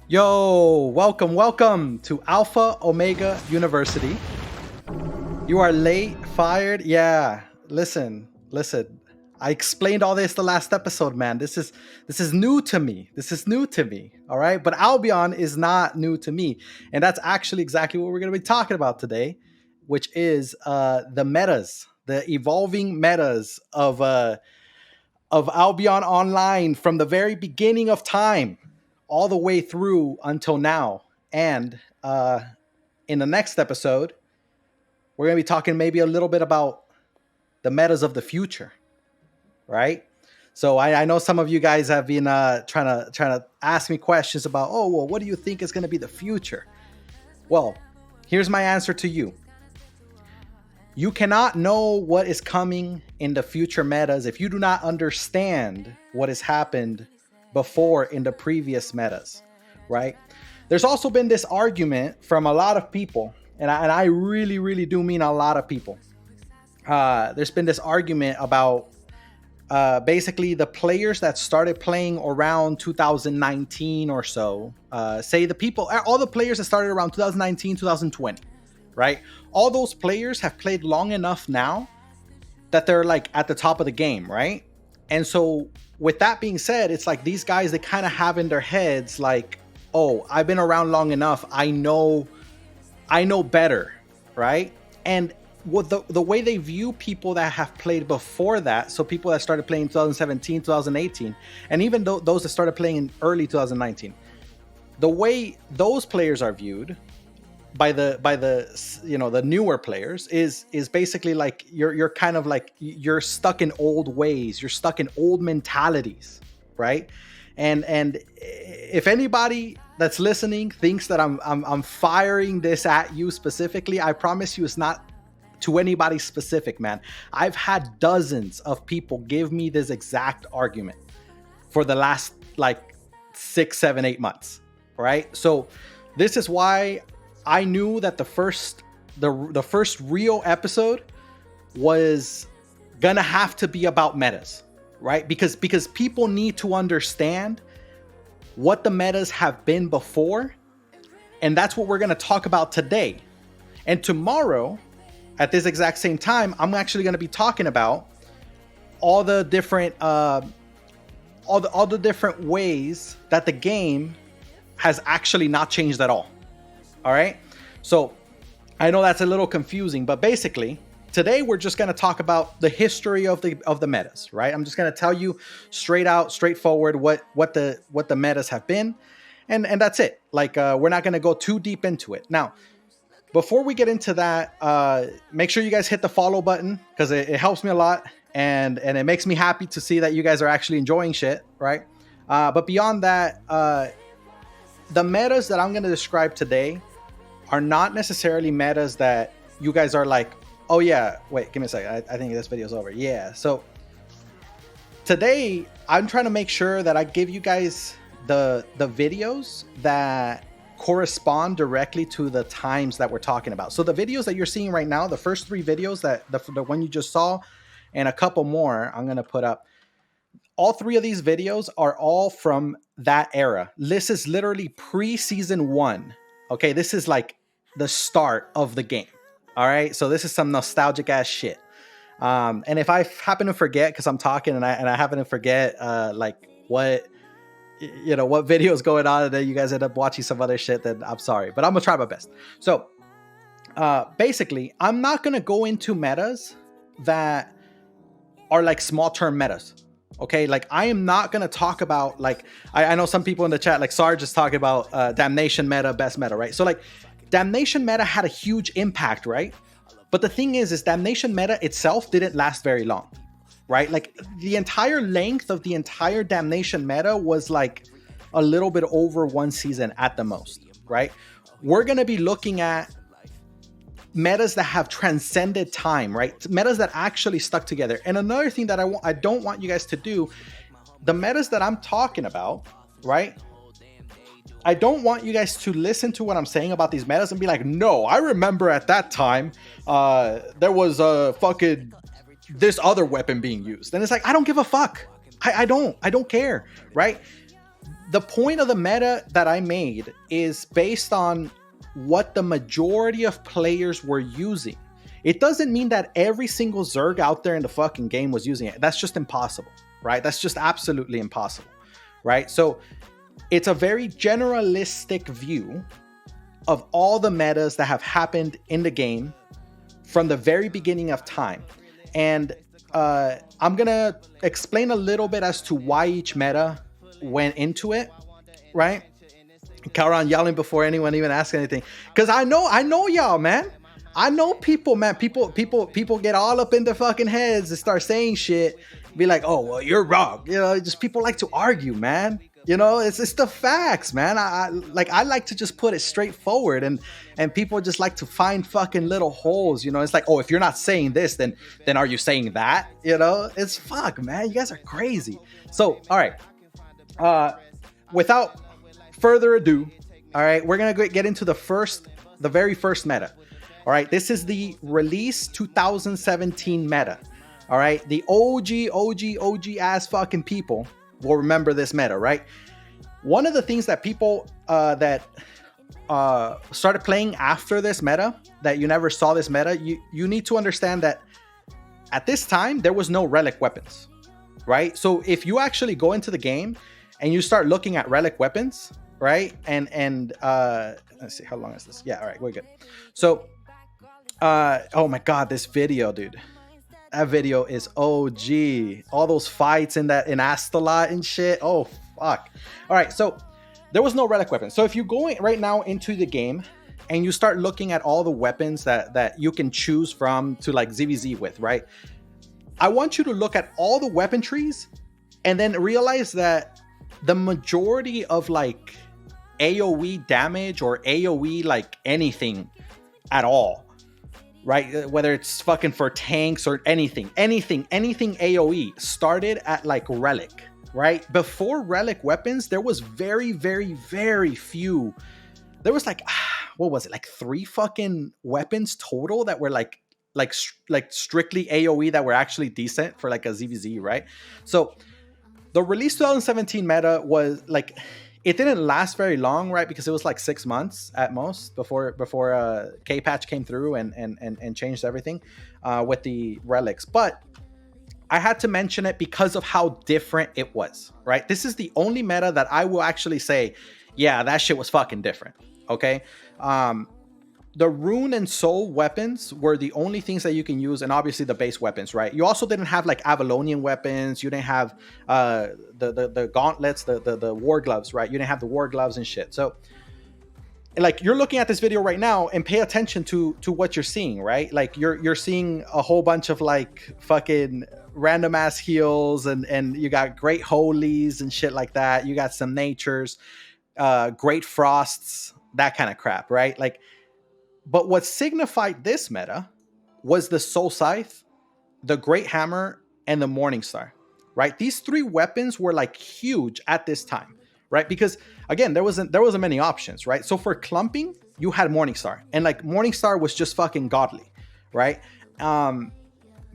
Yo, welcome to Alpha Omega University. You are late, fired. Yeah, listen. I explained all this the last episode, man. This is new to me. All right, but Albion is not new to me, and that's actually exactly what we're going to be talking about today, which is the metas, the evolving metas of Albion Online from the very beginning of time all the way through until now. And in the next episode, we're going to be talking maybe a little bit about the metas of the future, right? So I know some of you guys have been trying to ask me questions about, oh, well, what do you think is going to be the future? Well, here's my answer to you. You cannot know what is coming in the future metas if you do not understand what has happened before in the previous metas, right? There's also been this argument from a lot of people, and I really do mean a lot of people. There's been this argument about basically the players that started playing around 2019 or so, say all the players that started around 2019, 2020, right? All those players have played long enough now that they're like at the top of the game, right? And so with that being said, it's like these guys, they kind of have in their heads like, oh, I've been around long enough. I know better, right? And what the way they view people that have played before that, so people that started playing in 2017, 2018, and even those that started playing in early 2019, the way those players are viewed by the the newer players is basically like you're kind of like you're stuck in old ways, you're stuck in old mentalities, right? And if anybody that's listening thinks that I'm firing this at you specifically, I promise you it's not to anybody specific, man. I've had dozens of people give me this exact argument for the last like 6, 7, 8 months, right? So this is why I knew that the first real episode was gonna have to be about metas, right? Because people need to understand what the metas have been before, and that's what we're gonna talk about today. And tomorrow, at this exact same time, I'm actually gonna be talking about all the different all the different ways that the game has actually not changed at all. All right. So I know that's a little confusing, but basically today we're just going to talk about the history of the metas, right? I'm just going to tell you straightforward what the metas have been. And that's it. Like, we're not going to go too deep into it. Now, before we get into that, make sure you guys hit the follow button because it helps me a lot. And it makes me happy to see that you guys are actually enjoying shit. Right. But beyond that, the metas that I'm going to describe today are not necessarily metas that you guys are like, oh yeah, wait, give me a second. I think this video's over. Yeah. So today I'm trying to make sure that I give you guys the videos that correspond directly to the times that we're talking about. So the videos that you're seeing right now, the first 3 videos, that the one you just saw and a couple more I'm going to put up, all 3 of these videos are all from that era. This is literally pre-season 1. Okay, this is like the start of the game. All right, so this is some nostalgic ass shit. And if I happen to forget, because I'm talking and I happen to forget like what video is going on, and then you guys end up watching some other shit, then I'm sorry, but I'm gonna try my best. So basically, I'm not gonna go into metas that are like small term metas. Okay, like I am not gonna talk about like I know some people in the chat, like Sarge is talking about Damnation meta, best meta, right? So like Damnation meta had a huge impact, right? But the thing is Damnation meta itself didn't last very long, right? Like the entire length of the entire Damnation meta was like a little bit over 1 season at the most, right? We're gonna be looking at metas that have transcended time, right? Metas that actually stuck together. And another thing that I don't want you guys to do, the metas that I'm talking about, right? I don't want you guys to listen to what I'm saying about these metas and be like, no, I remember at that time, there was a fucking this other weapon being used. And it's like, I don't give a fuck. I don't care, right? the point of the meta that I made is based on what the majority of players were using. It doesn't mean that every single Zerg out there in the fucking game was using it. That's just impossible, right? That's just absolutely impossible, right? So it's a very generalistic view of all the metas that have happened in the game from the very beginning of time. And I'm gonna explain a little bit as to why each meta went into it, right? Kauron yelling before anyone even asks anything, because I know y'all, man. I know people, man. People get all up in their fucking heads and start saying shit. Be like, oh, well, you're wrong. You know, just people like to argue, man. You know, it's the facts, man. I like to just put it straight forward, and people just like to find fucking little holes. You know, it's like, oh, if you're not saying this, then are you saying that? You know, it's fuck, man. You guys are crazy. So, all right. Without further ado, all right, we're gonna get into the very first meta. All right, this is the release 2017 meta. All right, the OG ass fucking people will remember this meta, right? One of the things that people that started playing after this meta, that you never saw this meta, you need to understand that at this time there was no relic weapons, right? So if you actually go into the game and you start looking at relic weapons, right? And let's see, how long is this? Yeah, all right, we're good. So oh my god, this video, dude. That video is OG. All those fights in Astalot and shit. Oh fuck. All right, so there was no relic weapon. So if you go right now into the game and you start looking at all the weapons that you can choose from to like ZvZ with, right? I want you to look at all the weapon trees and then realize that the majority of like AoE damage or AoE like anything at all, right? Whether it's fucking for tanks or anything AoE started at like relic, right? Before relic weapons, there was very, very, very few. There was like, what was it? Like 3 fucking weapons total that were like strictly AoE that were actually decent for like a ZvZ, right? So the release 2017 meta was like, it didn't last very long, right? Because it was like 6 months at most before K-Patch came through and changed everything with the relics. But I had to mention it because of how different it was, right? This is the only meta that I will actually say, yeah, that shit was fucking different, okay? The rune and soul weapons were the only things that you can use, and obviously the base weapons, right? You also didn't have like Avalonian weapons. You didn't have the gauntlets, the war gloves, right? You didn't have the war gloves and shit. So like you're looking at this video right now and pay attention to what you're seeing, right? Like you're seeing a whole bunch of like fucking random ass heals, and you got great holies and shit like that. You got some natures, great frosts, that kind of crap, right? Like, but what signified this meta was the Soul Scythe, the Great Hammer, and the Morningstar, right? These 3 weapons were like huge at this time, right? Because again, there wasn't many options, right? So for clumping, you had Morningstar, and like Morningstar was just fucking godly, right?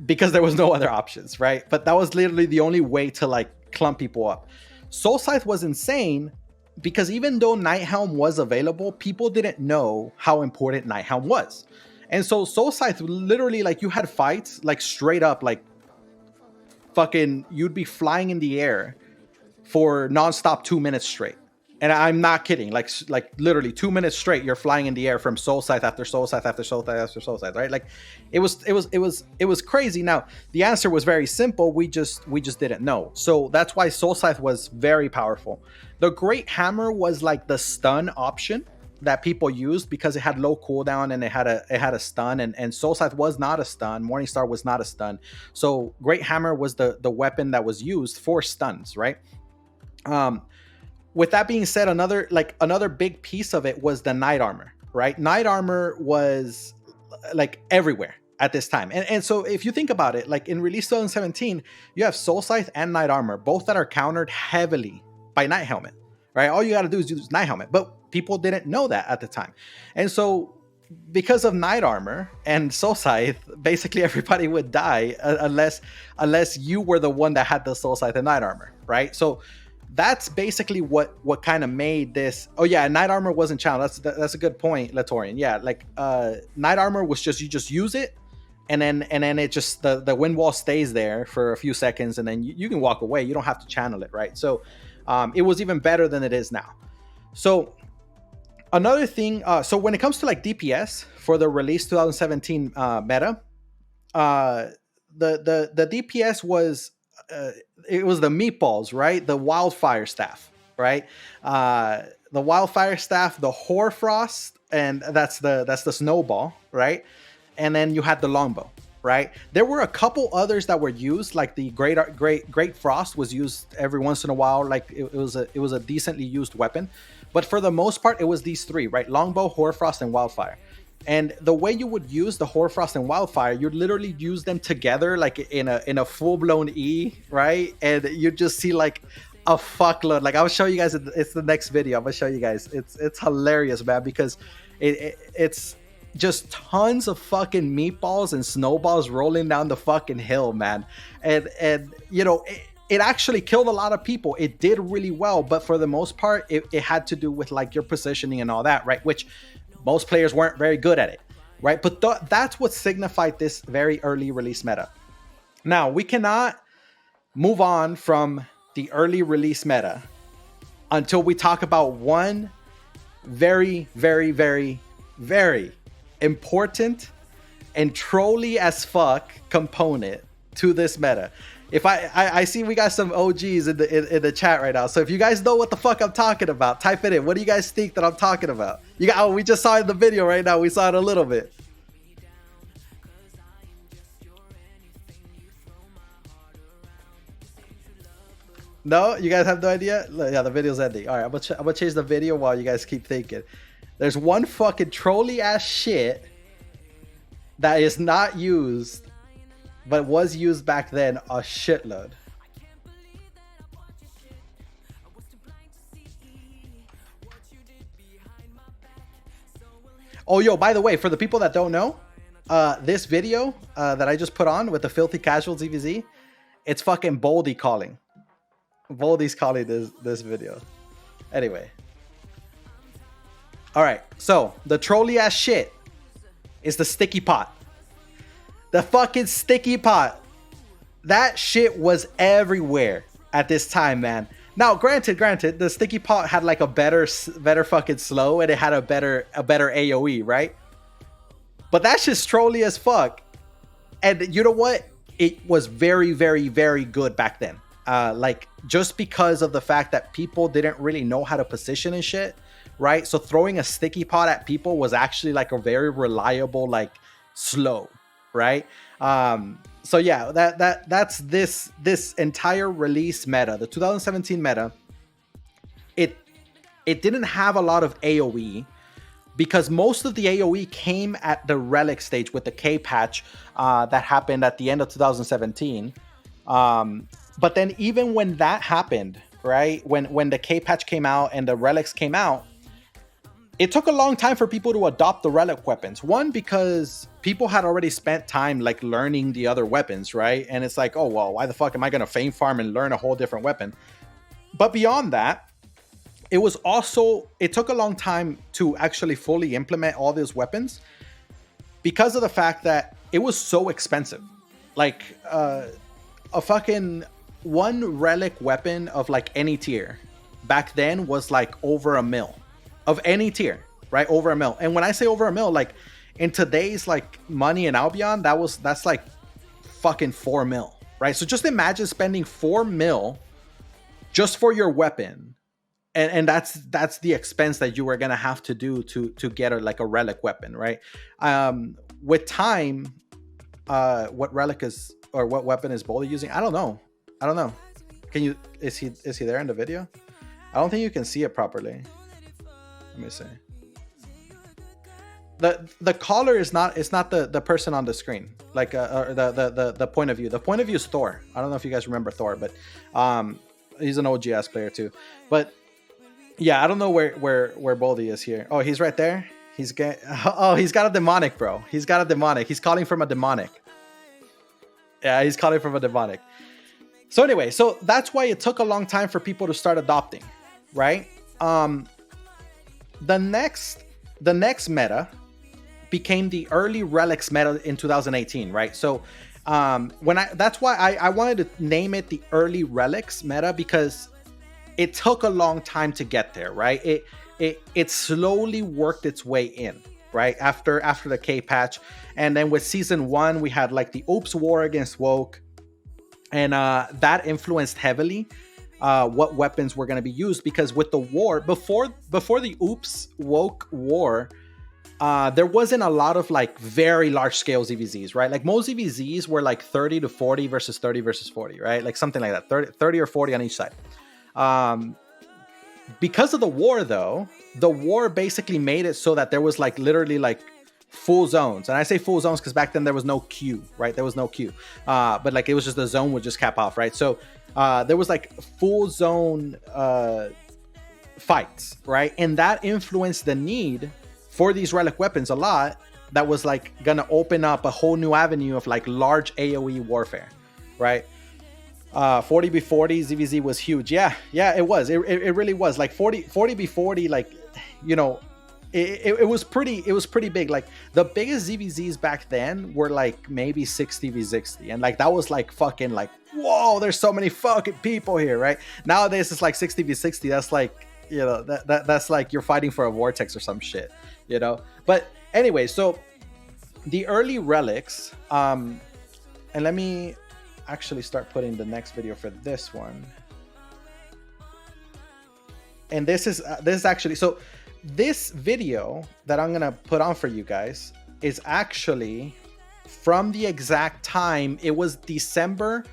Because there was no other options, right? But that was literally the only way to like clump people up. Soul Scythe was insane, because even though Nighthelm was available, people didn't know how important Nighthelm was. And so Soul Scythe, literally, like, you had fights, like, straight up, like, fucking, you'd be flying in the air for nonstop 2 minutes straight. And I'm not kidding. Like literally 2 minutes straight, you're flying in the air from Soul Scythe after Soul Scythe after Soul Scythe after Soul Scythe, right? Like, it was crazy. Now, the answer was very simple. We just didn't know. So that's why Soul Scythe was very powerful. The Great Hammer was like the stun option that people used because it had low cooldown and it had a stun, and Soul Scythe was not a stun. Morningstar was not a stun. So Great Hammer was the weapon that was used for stuns, right? With that being said, another big piece of it was the Knight Armor, right? Knight Armor was like everywhere at this time. And so if you think about it, like in release 2017, you have Soul Scythe and Knight Armor, both that are countered heavily by Night Helmet, right? All you got to do is use Night Helmet, but people didn't know that at the time. And so because of Knight Armor and Soul Scythe, basically everybody would die unless you were the one that had the Soul Scythe and Knight Armor, right? So That's basically what kind of made this. Oh yeah, Knight Armor wasn't channeled. That's a good point, Latorian. Yeah, like Knight Armor was just, you just use it, and then it just, the wind wall stays there for a few seconds, and then you can walk away. You don't have to channel it, right? So it was even better than it is now. So another thing, so when it comes to like DPS for the release 2017 meta, the DPS was it was the meatballs, right? The wildfire staff, right? The wildfire staff, the hoarfrost, and that's the snowball, right? And then you had the longbow, right? There were a couple others that were used, like the great frost was used every once in a while. Like it was a decently used weapon, but for the most part, it was these three, right? Longbow, hoarfrost, and wildfire. And the way you would use the hoarfrost and wildfire, you'd literally use them together, like in a full blown E, right? And you just see like a fuckload. Like I'll show you guys. It's the next video. I'm gonna show you guys. It's hilarious, man, because it's just tons of fucking meatballs and snowballs rolling down the fucking hill, man. And you know, it actually killed a lot of people. It did really well, but for the most part, it had to do with like your positioning and all that, right? Which most players weren't very good at it, right? But that's what signified this very early release meta. Now, we cannot move on from the early release meta until we talk about one very, very, very, very important and trolly as fuck component to this meta. If I see we got some OGs in the chat right now, so if you guys know what the fuck I'm talking about, type it in. What do you guys think that I'm talking about? We just saw it in the video right now. We saw it a little bit. No, you guys have no idea. Yeah, the video's ending. All right, I'm gonna change the video while you guys keep thinking. There's one fucking trolly ass shit that is not used, but was used back then a shitload. Oh, yo, by the way, for the people that don't know, this video that I just put on with the Filthy Casual ZvZ, it's fucking Boldy calling. Boldy's calling this video. Anyway. All right, so the trolly ass shit is the sticky pot. The fucking sticky pot. That shit was everywhere at this time, man. Now, granted, the sticky pot had like a better fucking slow, and it had a better AoE, right? But that shit's trolly as fuck. And you know what? It was very, very, very good back then. Like just because of the fact that people didn't really know how to position and shit, right? So throwing a sticky pot at people was actually like a very reliable like slow, right? So yeah, that's this entire release meta, the 2017 meta. It didn't have a lot of AoE because most of the AoE came at the relic stage with the K patch that happened at the end of 2017. But then even when that happened, right, when the K patch came out and the relics came out, it took a long time for people to adopt the relic weapons. One, because people had already spent time like learning the other weapons, right? And it's like, oh, well, why the fuck am I going to fame farm and learn a whole different weapon? But beyond that, it took a long time to actually fully implement all these weapons because of the fact that it was so expensive. Like a fucking one relic weapon of like any tier back then was like over $1 million. Of any tier, right? Over $1 million. And when I say over $1 million, like in today's like money in Albion, that's like fucking 4 mil, right? So just imagine spending 4 mil just for your weapon, and that's the expense that you were gonna have to do to get like a relic weapon, right? With time, what relic is or what weapon is Boldy using? I don't know. Can you? Is he there in the video? I don't think you can see it properly. Let me see. The caller is not the person on the screen, like the point of view. The point of view is Thor. I don't know if you guys remember Thor, but he's an OGS player too. But yeah, I don't know where Boldy is here. Oh, he's right there. He's got a demonic, bro. He's got a demonic. He's calling from a demonic. Yeah, he's calling from a demonic. So anyway, so that's why it took a long time for people to start adopting, right? The next meta became the early relics meta in 2018, right? So that's why I wanted to name it the early relics meta, because it took a long time to get there, right? It slowly worked its way in, right? After the K patch, and then with season 1 we had like the Oops war against Woke, and that influenced heavily what weapons were going to be used, because with the war before the Oops Woke war, there wasn't a lot of like very large scale ZvZs, right? Like most ZvZs were like 30 to 40 versus 30 versus 40, right? Like something like that, 30 or 40 on each side. Because of the war, though, the war basically made it so that there was like literally like full zones. And I say full zones because back then there was no Q, right? There was no Q. But like it was just the zone would just cap off, right? So there was like full zone fights, right? And that influenced the need for these relic weapons a lot. That was like gonna open up a whole new avenue of like large AoE warfare, right? 40v40 ZvZ was huge. Yeah, it was. It really was. Like 40v40, like, you know, it was pretty big. Like the biggest ZvZs back then were like maybe 60v60, and like that was like fucking like, whoa, there's so many fucking people here, right? Nowadays it's like 60v60. That's like, you know, that's like you're fighting for a vortex or some shit, you know. But anyway, so the early relics, and let me actually start putting the next video for this one. And this is actually, so this video that I'm gonna put on for you guys is actually from the exact time. It was December,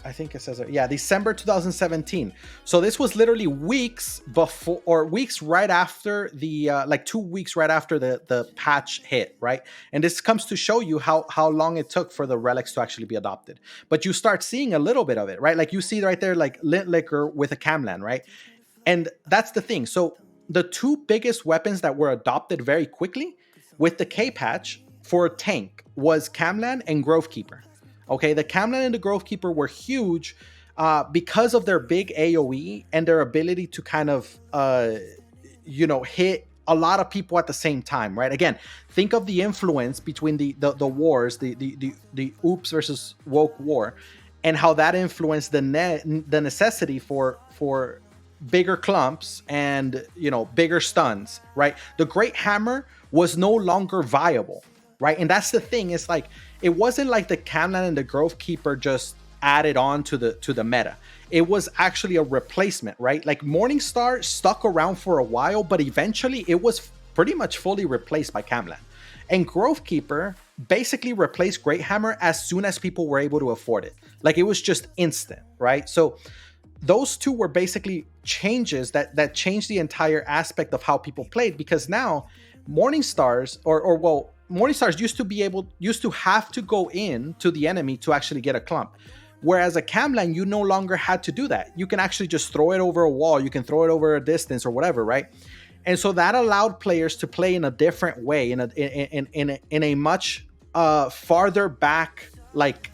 I think it says it. Yeah, December 2017. So this was literally weeks before, or weeks right after the, like 2 weeks right after the patch hit, right? And this comes to show you how long it took for the relics to actually be adopted. But you start seeing a little bit of it, right? Like you see right there, like Lint Liquor with a Camlan, right? And that's the thing. So the two biggest weapons that were adopted very quickly with the K patch for tank was Camlan and Grove Keeper. Okay, the Camlan and the Grove Keeper were huge because of their big AoE and their ability to kind of, you know, hit a lot of people at the same time, right? Again, think of the influence between the wars, the Oops versus Woke war, and how that influenced the necessity for bigger clumps and, you know, bigger stuns, right? The Great Hammer was no longer viable, right? And that's the thing. It's like, it wasn't like the Camlan and the Grove Keeper just added on to the meta. It was actually a replacement, right? Like Morningstar stuck around for a while, but eventually it was pretty much fully replaced by Camlan. And Grove Keeper basically replaced Great Hammer as soon as people were able to afford it. Like it was just instant, right? So those two were basically changes that changed the entire aspect of how people played, because now Morningstars well, Morningstars used to have to go in to the enemy to actually get a clump. Whereas a Camlan, you no longer had to do that. You can actually just throw it over a wall. You can throw it over a distance or whatever, right? And so that allowed players to play in a different way, in a much farther back, like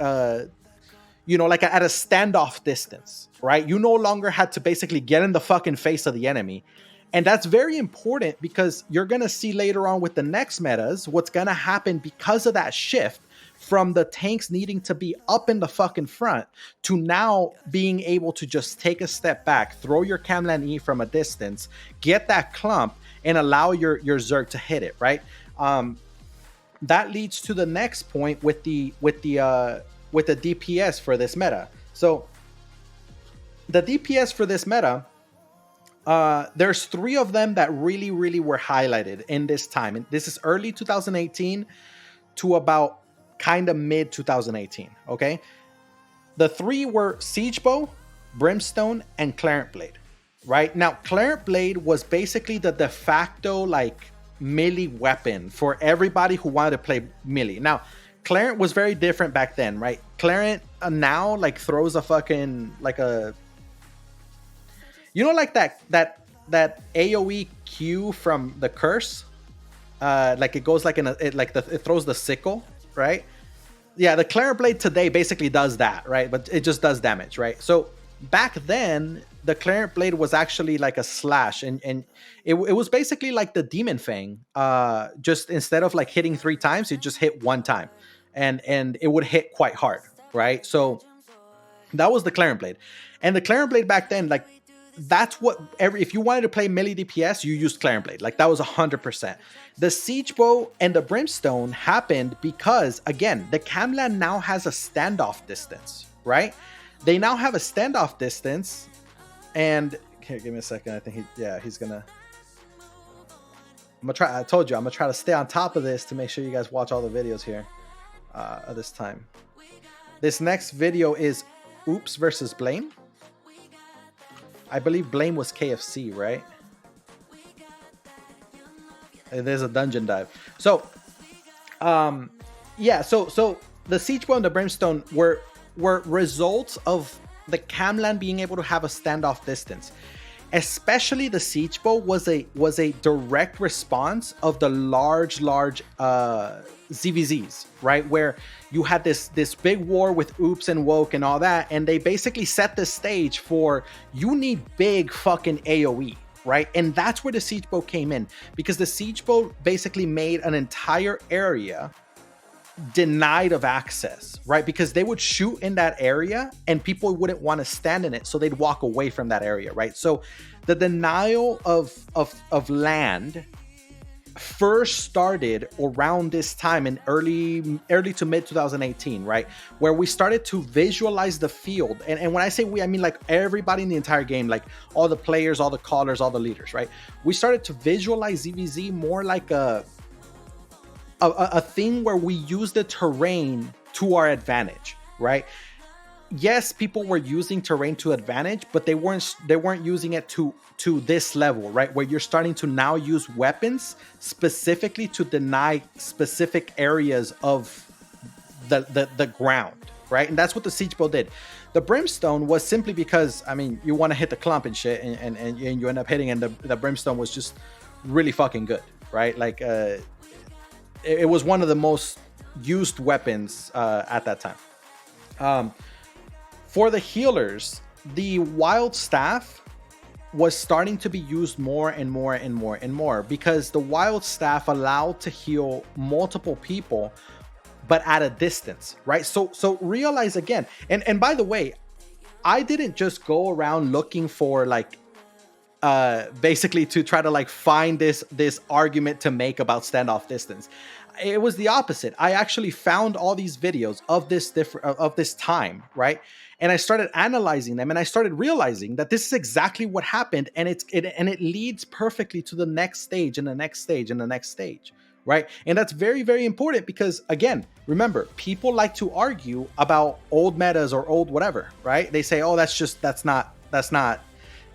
you know, like at a standoff distance, right? You no longer had to basically get in the fucking face of the enemy. And that's very important, because you're going to see later on with the next metas what's going to happen because of that shift from the tanks needing to be up in the fucking front to now being able to just take a step back, throw your Camlan E from a distance, get that clump, and allow your Zerg to hit it, right? That leads to the next point with the DPS for this meta. So the DPS for this meta, there's 3 of them that really were highlighted in this time. And this is early 2018 to about kind of mid 2018. Okay. The 3 were Siegebow, Brimstone, and Clarent Blade, right? Now, Clarent Blade was basically the de facto like melee weapon for everybody who wanted to play melee. Now, Clarent was very different back then, right? Clarent now like throws a fucking like a, you know, like that AoE Q from the curse, like it goes like it throws the sickle, right? Yeah, the Claret Blade today basically does that, right? But it just does damage, right? So back then, the Claret Blade was actually like a slash, and it was basically like the Demon Fang. Just instead of like hitting 3 times, it just hit 1 time, and it would hit quite hard, right? So that was the Claret Blade, and the Claret Blade back then, like that's what if you wanted to play melee DPS, you used Claret Blade. Like that was 100%. The Siege Bow and the Brimstone happened because, again, the Camland now has a standoff distance, right? They now have a standoff distance, and here, give me a second. I think he's gonna. I'm gonna try. I told you I'm gonna try to stay on top of this to make sure you guys watch all the videos here at this time. This next video is Oops versus Blame. I believe Blame was KFC, right? There's a dungeon dive. So, yeah. So the Siege Bow and the Brimstone were results of the Camland being able to have a standoff distance. Especially the Siege Bow was a direct response of the large ZvZs, right? Where you had this big war with Oops and Woke and all that, and they basically set the stage for you need big fucking AoE, right? And that's where the Siege Bow came in, because the Siege Bow basically made an entire area denied of access, right? Because they would shoot in that area and people wouldn't want to stand in it, so they'd walk away from that area, right? So the denial of land first started around this time in early to mid 2018, right? Where we started to visualize the field. And when I say we, I mean like everybody in the entire game, like all the players, all the callers, all the leaders, right? We started to visualize ZvZ more like a thing where we use the terrain to our advantage, right? Yes, people were using terrain to advantage, but they weren't using it to this level, right? Where you're starting to now use weapons specifically to deny specific areas of the ground, right? And that's what the Siege Bow did. The Brimstone was simply because, I mean, you want to hit the clump and shit, and you end up hitting, and the Brimstone was just really fucking good, right? Like it was one of the most used weapons at that time. For the healers, the Wild Staff was starting to be used more and more and more and more, because the Wild Staff allowed to heal multiple people, but at a distance, right? So realize again, and by the way, I didn't just go around looking for like basically to try to like find this argument to make about standoff distance. It was the opposite. I actually found all these videos of this time, right? And I started analyzing them, and I started realizing that this is exactly what happened, and it leads perfectly to the next stage and the next stage and the next stage, right? And that's very, very important, because again, remember, people like to argue about old metas or old whatever, right? They say, oh, that's not,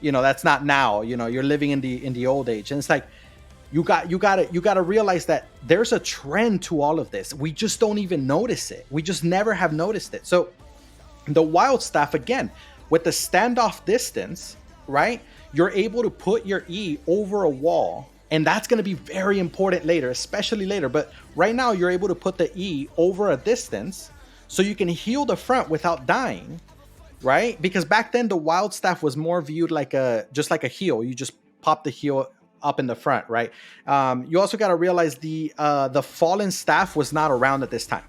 you know, that's not now, you know, you're living in the old age. And it's like, you gotta realize that there's a trend to all of this. We just don't even notice it. We just never have noticed it. So the Wild Staff, again, with the standoff distance, right? You're able to put your E over a wall, and that's going to be very important later, especially later. But right now, you're able to put the E over a distance so you can heal the front without dying, right? Because back then, the Wild Staff was more viewed like just like a heal. You just pop the heal up in the front, right? You also got to realize the Fallen Staff was not around at this time,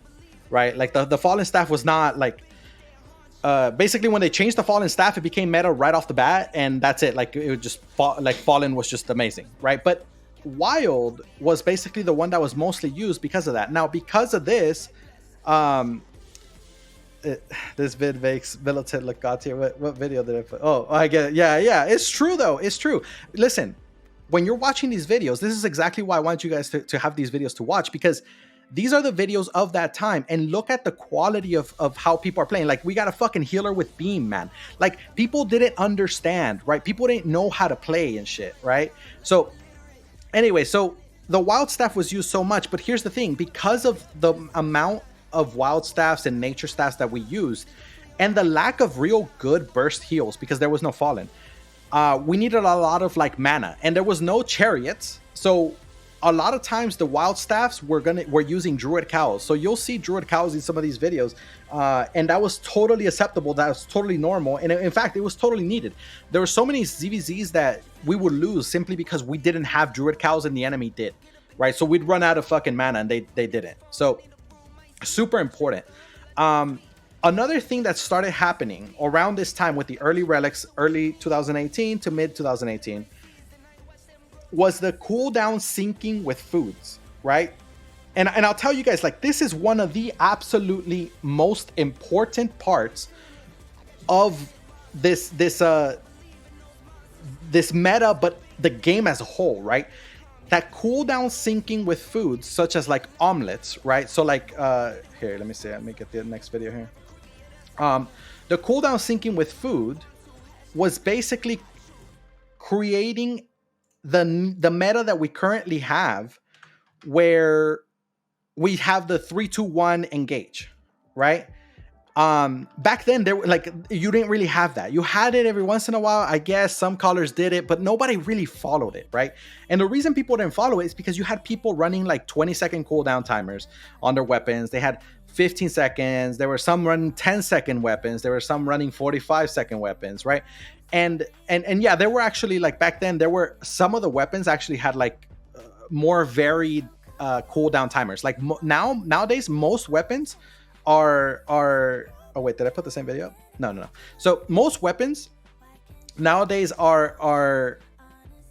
right? Like the Fallen Staff was not like, basically when they changed the Fallen Staff, it became meta right off the bat, and that's it. Like it would just like Fallen was just amazing, right? But Wild was basically the one that was mostly used because of that. Now, because of this, this vid makes militant look god tier. What video did I put? Oh, I get it. Yeah, it's true though. It's true. Listen, when you're watching these videos, this is exactly why I want you guys to have these videos to watch, because these are the videos of that time, and look at the quality of how people are playing. Like, we got a fucking healer with beam, man. Like, people didn't understand, right? People didn't know how to play and shit, right? So anyway, so the Wild Staff was used so much, but here's the thing, because of the amount of Wild Staffs and Nature Staffs that we used, and the lack of real good burst heals, because there was no Fallen, we needed a lot of like mana, and there was no chariots. So a lot of times the wild staffs were using druid cows. So you'll see druid cows in some of these videos, and that was totally acceptable. That was totally normal, and in fact, it was totally needed. There were so many ZvZs that we would lose simply because we didn't have druid cows and the enemy did, right? So we'd run out of fucking mana and they didn't. So super important. Another thing that started happening around this time with the early relics, early 2018 to mid 2018, was the cooldown syncing with foods, right? And I'll tell you guys, like, this is one of the absolutely most important parts of this meta, but the game as a whole, right? That cooldown syncing with foods, such as like omelets, right? So like, here, let me see. Let me get the next video here. The cooldown syncing with food was basically creating the meta that we currently have, where we have the 3-2-1 engage, right? Back then there were like, you didn't really have that. You had it every once in a while, I guess some callers did it, but nobody really followed it, right? And the reason people didn't follow it is because you had people running like 20-second cooldown timers on their weapons. They had 15 seconds. There were some running 10-second weapons. There were some running 45-second weapons, right? And yeah, there were actually, like, back then there were some of the weapons actually had like more varied cooldown timers. Like nowadays most weapons are oh wait, did I put the same video up? No. So most weapons nowadays are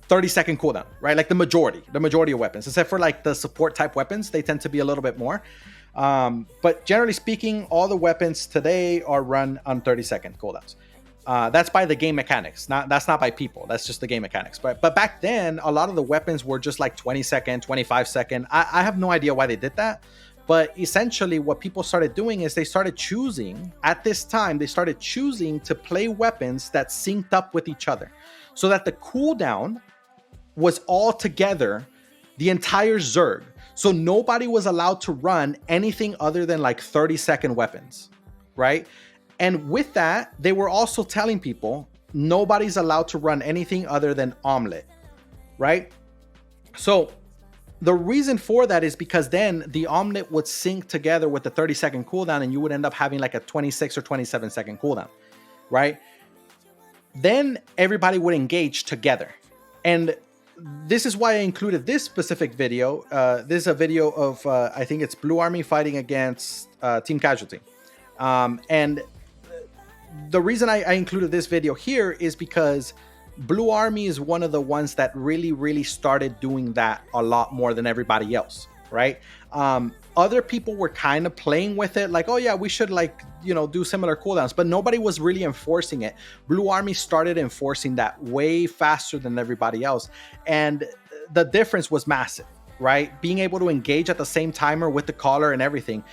30-second cooldown, right? Like the majority of weapons, except for like the support type weapons, they tend to be a little bit more. But generally speaking, all the weapons today are run on 30-second cooldowns. That's by the game mechanics. That's not by people. That's just the game mechanics. But back then, a lot of the weapons were just like 20-second, 25-second. I have no idea why they did that. But essentially, what people started doing is they started choosing, at this time, they started choosing to play weapons that synced up with each other, so that the cooldown was all together, the entire Zerg. So nobody was allowed to run anything other than like 30-second weapons, right? And with that, they were also telling people nobody's allowed to run anything other than omelet, right? So the reason for that is because then the omelet would sync together with the 30-second cooldown, and you would end up having like a 26 or 27-second cooldown, right? Then everybody would engage together. And this is why I included this specific video. This is a video of, I think it's Blue Army fighting against Team Casualty. And the reason I included this video here is because Blue Army is one of the ones that really started doing that a lot more than everybody else, right? Other people were kind of playing with it, like, oh yeah, we should, like, you know, do similar cooldowns, but nobody was really enforcing it. Blue Army started enforcing that way faster than everybody else, and the difference was massive, right? Being able to engage at the same timer with the caller and everything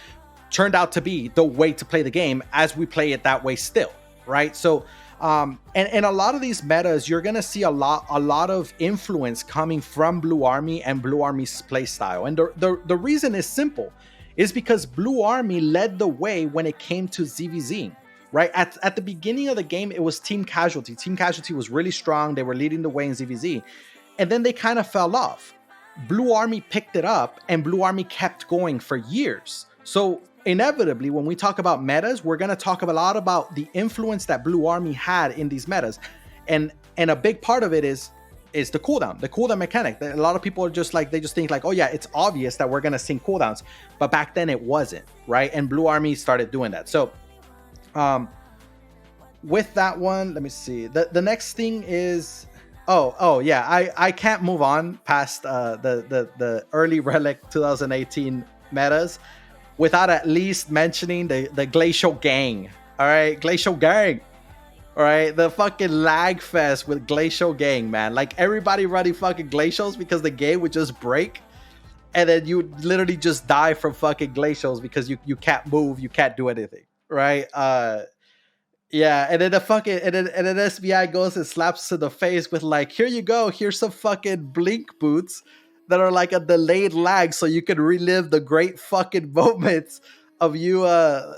turned out to be the way to play the game, as we play it that way still, right? So and a lot of these metas, you're gonna see a lot of influence coming from Blue Army and Blue Army's play style. And the reason is simple, is because Blue Army led the way when it came to ZvZ, right? At the beginning of the game, it was Team Casualty. Team Casualty was really strong. They were leading the way in ZvZ, and then they kind of fell off. Blue Army picked it up, and Blue Army kept going for years. So inevitably, when we talk about metas, we're going to talk a lot about the influence that Blue Army had in these metas. And a big part of it is the cooldown mechanic. A lot of people are just like, they just think like, oh yeah, it's obvious that we're going to sync cooldowns. But back then it wasn't, right? And Blue Army started doing that. So with that one, let me see. The next thing is, oh yeah, I can't move on past the early Relic 2018 metas without at least mentioning the Glacial Gang. All right, Glacial Gang. All right, the fucking lag fest with Glacial Gang, man. Like, everybody running fucking Glacials because the game would just break, and then you would literally just die from fucking Glacials because you can't move, you can't do anything, right? Yeah, and then SBI goes and slaps to the face with like, here you go, here's some fucking blink boots that are like a delayed lag, so you can relive the great fucking moments of you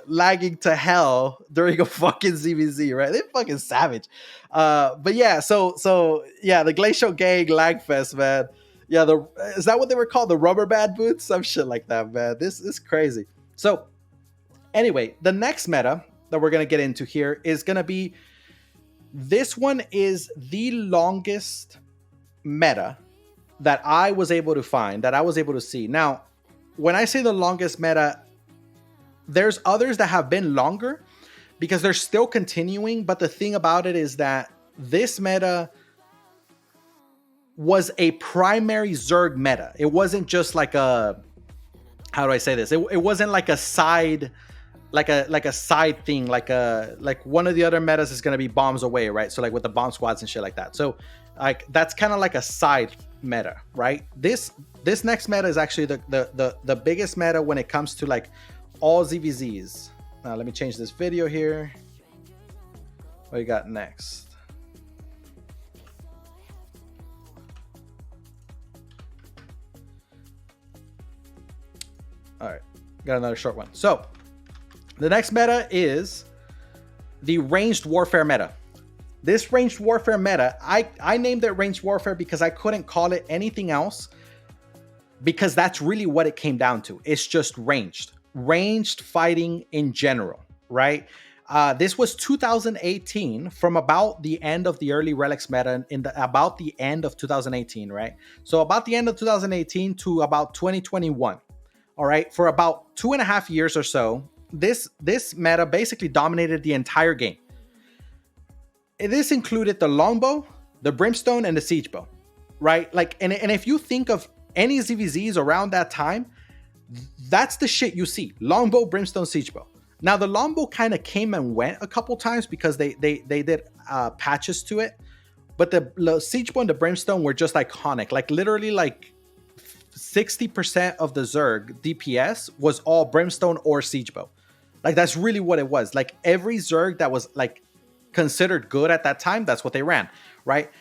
lagging to hell during a fucking ZvZ, right? They're fucking savage. But yeah, so yeah, the Glacial Gang lag fest, man. Yeah, the is that what they were called? The rubber band boots? Some shit like that, man. This is crazy. So anyway, the next meta that we're gonna get into here is gonna be, this one is the longest meta that I was able to find, that I was able to see. Now, when I say the longest meta, there's others that have been longer because they're still continuing. But the thing about it is that this meta was a primary Zerg meta. It wasn't just like a, how do I say this? It wasn't like a side, like a side thing, like one of the other metas is going to be bombs away, right? So like with the bomb squads and shit like that. So like that's kind of like a side meta, right? This next meta is actually the biggest meta when it comes to like all ZvZs. Now let me change this video here. What you got next? All right, got another short one. So the next meta is the ranged warfare meta. This ranged warfare meta, I named it ranged warfare because I couldn't call it anything else, because that's really what it came down to. It's just ranged fighting in general, right? This was 2018, from about the end of the early relics meta, about the end of 2018, right? So about the end of 2018 to about 2021. All right, for about 2.5 years or so, this meta basically dominated the entire game. This included the longbow, the brimstone, and the siege bow, right? Like, and if you think of any ZvZs around that time, that's the shit you see: longbow, brimstone, siege bow. Now the longbow kind of came and went a couple times because they did patches to it, but the siege bow and the brimstone were just iconic. Like literally, like 60% of the Zerg DPS was all brimstone or siege bow. Like that's really what it was. Like every Zerg that was like considered good at that time, that's what they ran, right?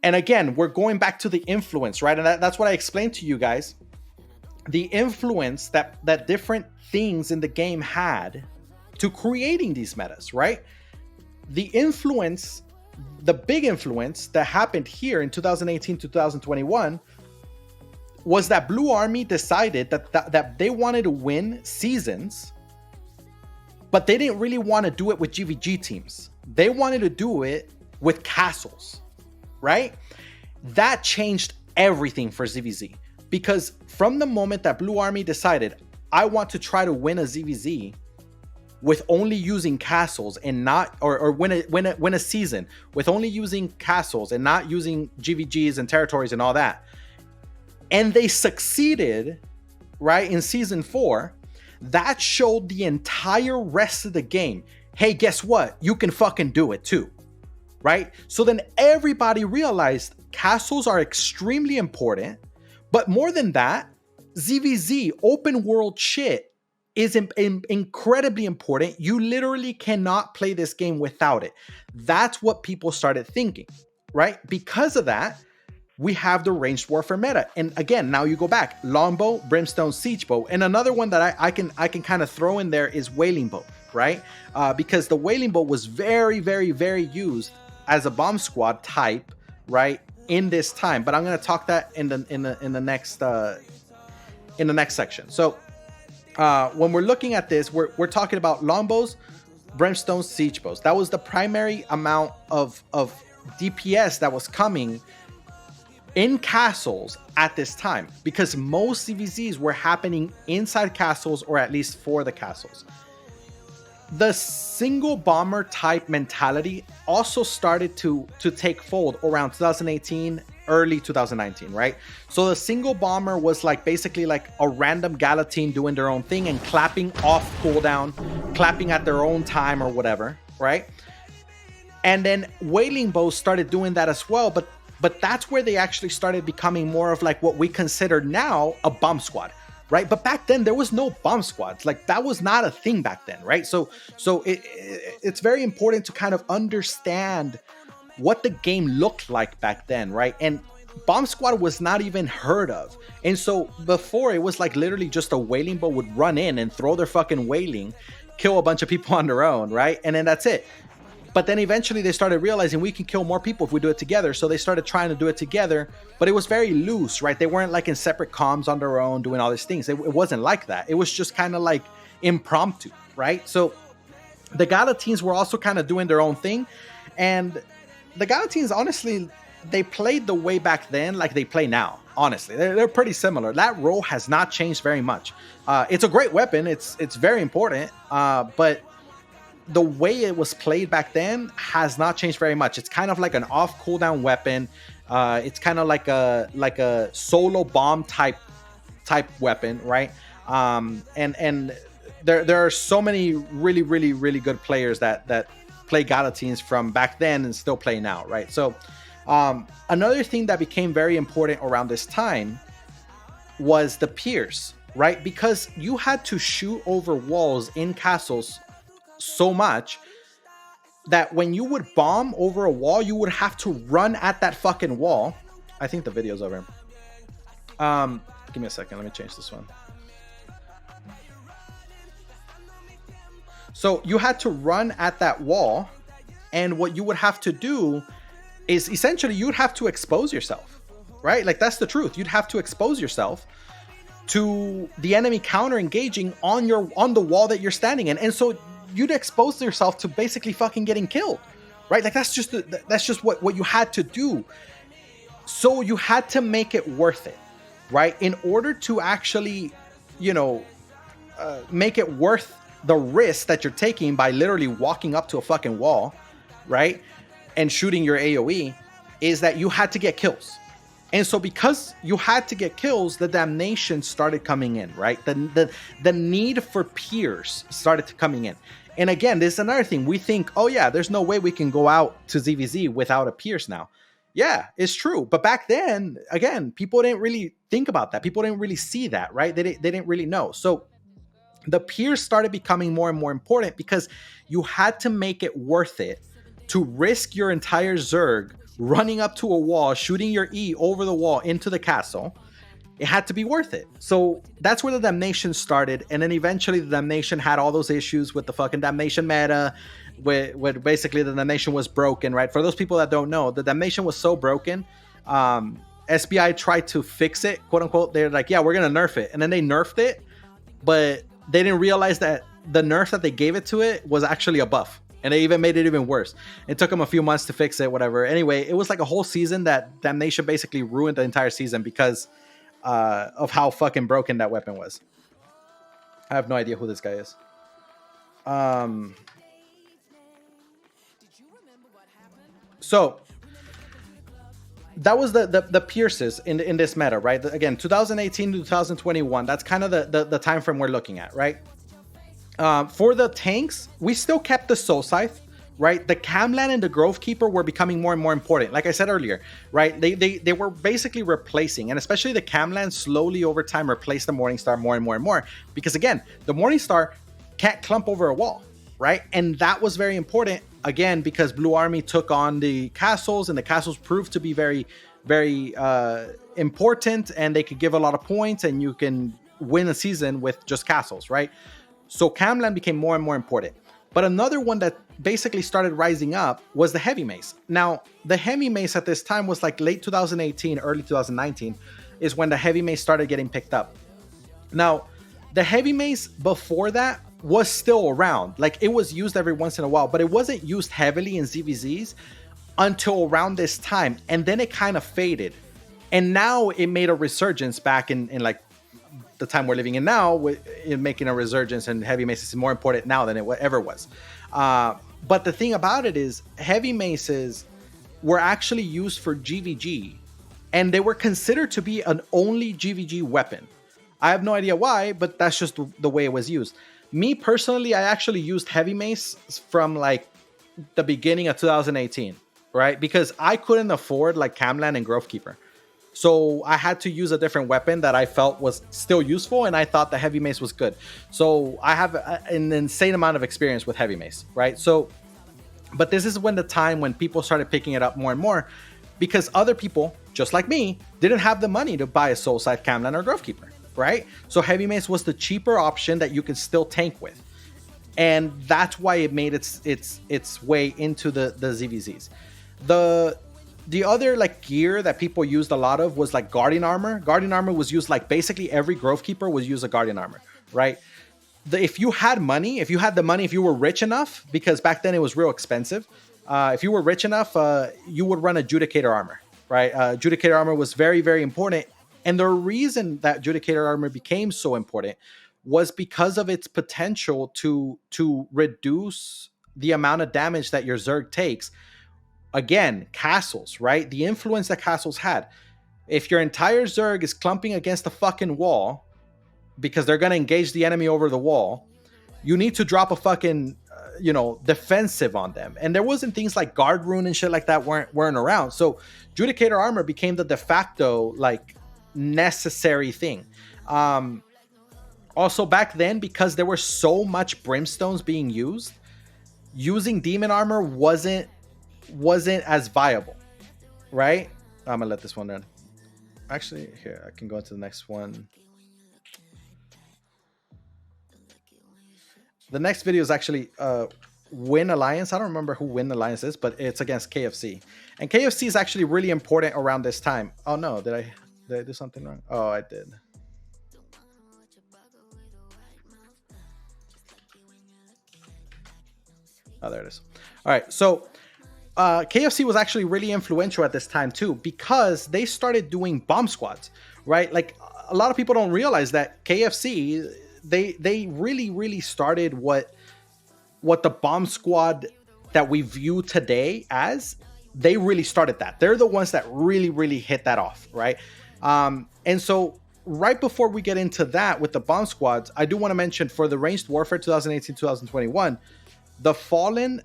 And again, we're going back to the influence, right? And that's what I explained to you guys. The influence that different things in the game had to creating these metas, right? The influence, the big influence that happened here in 2018 to 2021 was that Blue Army decided that they wanted to win seasons, but they didn't really want to do it with GVG teams. They wanted to do it with castles, right? That changed everything for ZvZ, because from the moment that Blue Army decided, I want to try to win a ZvZ with only using castles and not, or win a season with only using castles and not using GVGs and territories and all that, and they succeeded, right, in season 4, that showed the entire rest of the game, hey, guess what? You can fucking do it too, right? So then everybody realized castles are extremely important, but more than that, ZvZ open world shit is incredibly important. You literally cannot play this game without it. That's what people started thinking, right? Because of that, we have the ranged warfare meta. And again, now you go back, longbow, brimstone, siege bow. And another one that I can kind of throw in there is wailing bow, right? Because the wailing bow was very, very, very used as a bomb squad type, right, in this time. But I'm going to talk that in the next section. So when we're looking at this, we're talking about longbows, brimstone, siege bows. That was the primary amount of DPS that was coming in castles at this time, because most ZvZs were happening inside castles, or at least for the castles. The single bomber type mentality also started to take fold around 2018, early 2019, right? So the single bomber was like basically like a random gala team doing their own thing and clapping off cooldown, clapping at their own time or whatever, right? And then wailing bows started doing that as well, but that's where they actually started becoming more of like what we consider now a bomb squad, right? But back then there was no bomb squads. Like that was not a thing back then, right? So it's very important to kind of understand what the game looked like back then, right? And bomb squad was not even heard of. And so before, it was like literally just a wailing bow would run in and throw their fucking wailing, kill a bunch of people on their own, right? And then that's it. But then eventually they started realizing we can kill more people if we do it together. So they started trying to do it together, but it was very loose, right? They weren't like in separate comms on their own doing all these things. It wasn't like that. It was just kind of like impromptu, right? So the Gala teams were also kind of doing their own thing. And the Gala teams, honestly, they played the way back then like they play now. Honestly, they're pretty similar. That role has not changed very much. It's a great weapon. It's very important, but the way it was played back then has not changed very much. It's kind of like an off cooldown weapon. It's kind of like a solo bomb type weapon, right? And there are so many really good players that play Galatines from back then and still play now, right? So another thing that became very important around this time was the pierce, right? Because you had to shoot over walls in castles so much that when you would bomb over a wall, you would have to run at that fucking wall. I think the video's over. Give me a second. Let me change this one. So you had to run at that wall, and what you would have to do is essentially you'd have to expose yourself, right? Like, that's the truth. You'd have to expose yourself to the enemy counter engaging on the wall that you're standing in, and so you'd expose yourself to basically fucking getting killed, right? Like, that's just what you had to do. So you had to make it worth it, right? In order to actually, make it worth the risk that you're taking by literally walking up to a fucking wall, right, and shooting your AoE, is that you had to get kills. And so because you had to get kills, the damnation started coming in, right? The need for peers started coming in. And again, this is another thing. We think, oh yeah, there's no way we can go out to ZvZ without a pierce now. Yeah, it's true. But back then, again, people didn't really think about that. People didn't really see that, right? They didn't really know. So the pierce started becoming more and more important because you had to make it worth it to risk your entire Zerg running up to a wall, shooting your E over the wall into the castle. It had to be worth it. So that's where the damnation started. And then eventually the damnation had all those issues with the fucking damnation meta, where basically the damnation was broken, right? For those people that don't know, the damnation was so broken. SBI tried to fix it, quote unquote. They're like, yeah, we're going to nerf it. And then they nerfed it, but they didn't realize that the nerf that they gave it to it was actually a buff. And they even made it even worse. It took them a few months to fix it, whatever. Anyway, it was like a whole season that damnation basically ruined the entire season because of how fucking broken that weapon was. I have no idea who this guy is. So that was the pierces in this meta, right? Again, 2018 to 2021. That's kind of the time frame we're looking at, right? For the tanks, we still kept the Soul Scythe, right? The Camlan and the Grove Keeper were becoming more and more important. Like I said earlier, right? They were basically replacing, and especially the Camlan slowly over time replaced the Morningstar more and more and more. Because again, the Morningstar can't clump over a wall, right? And that was very important, again, because Blue Army took on the castles, and the castles proved to be very, very important, and they could give a lot of points, and you can win a season with just castles, right? So Camlan became more and more important. But another one that basically started rising up was the Heavy Mace. Now, the Heavy Mace at this time was like late 2018, early 2019 is when the Heavy Mace started getting picked up. Now, the Heavy Mace before that was still around. Like, it was used every once in a while, but it wasn't used heavily in ZvZs until around this time. And then it kind of faded. And now it made a resurgence back in like the time we're living in now, in making a resurgence, and Heavy Mace is more important now than it ever was. But the thing about it is, Heavy Maces were actually used for GVG, and they were considered to be an only GVG weapon. I have no idea why, but that's just the way it was used. Me personally, I actually used Heavy Mace from like the beginning of 2018, right? Because I couldn't afford like Camlan and Grove Keeper. So I had to use a different weapon that I felt was still useful, and I thought the Heavy Mace was good. So I have an insane amount of experience with Heavy Mace, right? So, but this is when the time when people started picking it up more and more, because other people, just like me, didn't have the money to buy a Soul Scythe, Camlan, or Grove Keeper, right? So Heavy Mace was the cheaper option that you can still tank with. and that's why it made its way into the ZvZs. The other like gear that people used a lot of was like guardian armor. Guardian armor was used like basically every grove keeper was use a guardian armor, right? If you had money, if you were rich enough, because back then it was real expensive. If you were rich enough, you would run a Judicator armor, right? Judicator armor was very, very important. And the reason that Judicator armor became so important was because of its potential to reduce the amount of damage that your Zerg takes. Again, castles, right? The influence that castles had. If your entire Zerg is clumping against the fucking wall because they're going to engage the enemy over the wall, you need to drop a fucking defensive on them. And there wasn't things like guard rune and shit like that weren't around. So Judicator armor became the de facto like necessary thing. Also back then, because there were so much brimstones being used, using demon armor wasn't as viable, right? I'm gonna let this one run. Actually, here, I can go into the next one. The next video is actually Win Alliance. I don't remember who Win Alliance is, but it's against KFC. And KFC is actually really important around this time. Oh no, did I do something wrong? Oh, I did. Oh, there it is. All right, so KFC was actually really influential at this time too, because they started doing bomb squads, right? Like a lot of people don't realize that KFC, they really started what the bomb squad that we view today as. They really started that. They're the ones that really hit that off, right? And so right before we get into that with the bomb squads, I do want to mention for the Ranged Warfare 2018-2021, the Fallen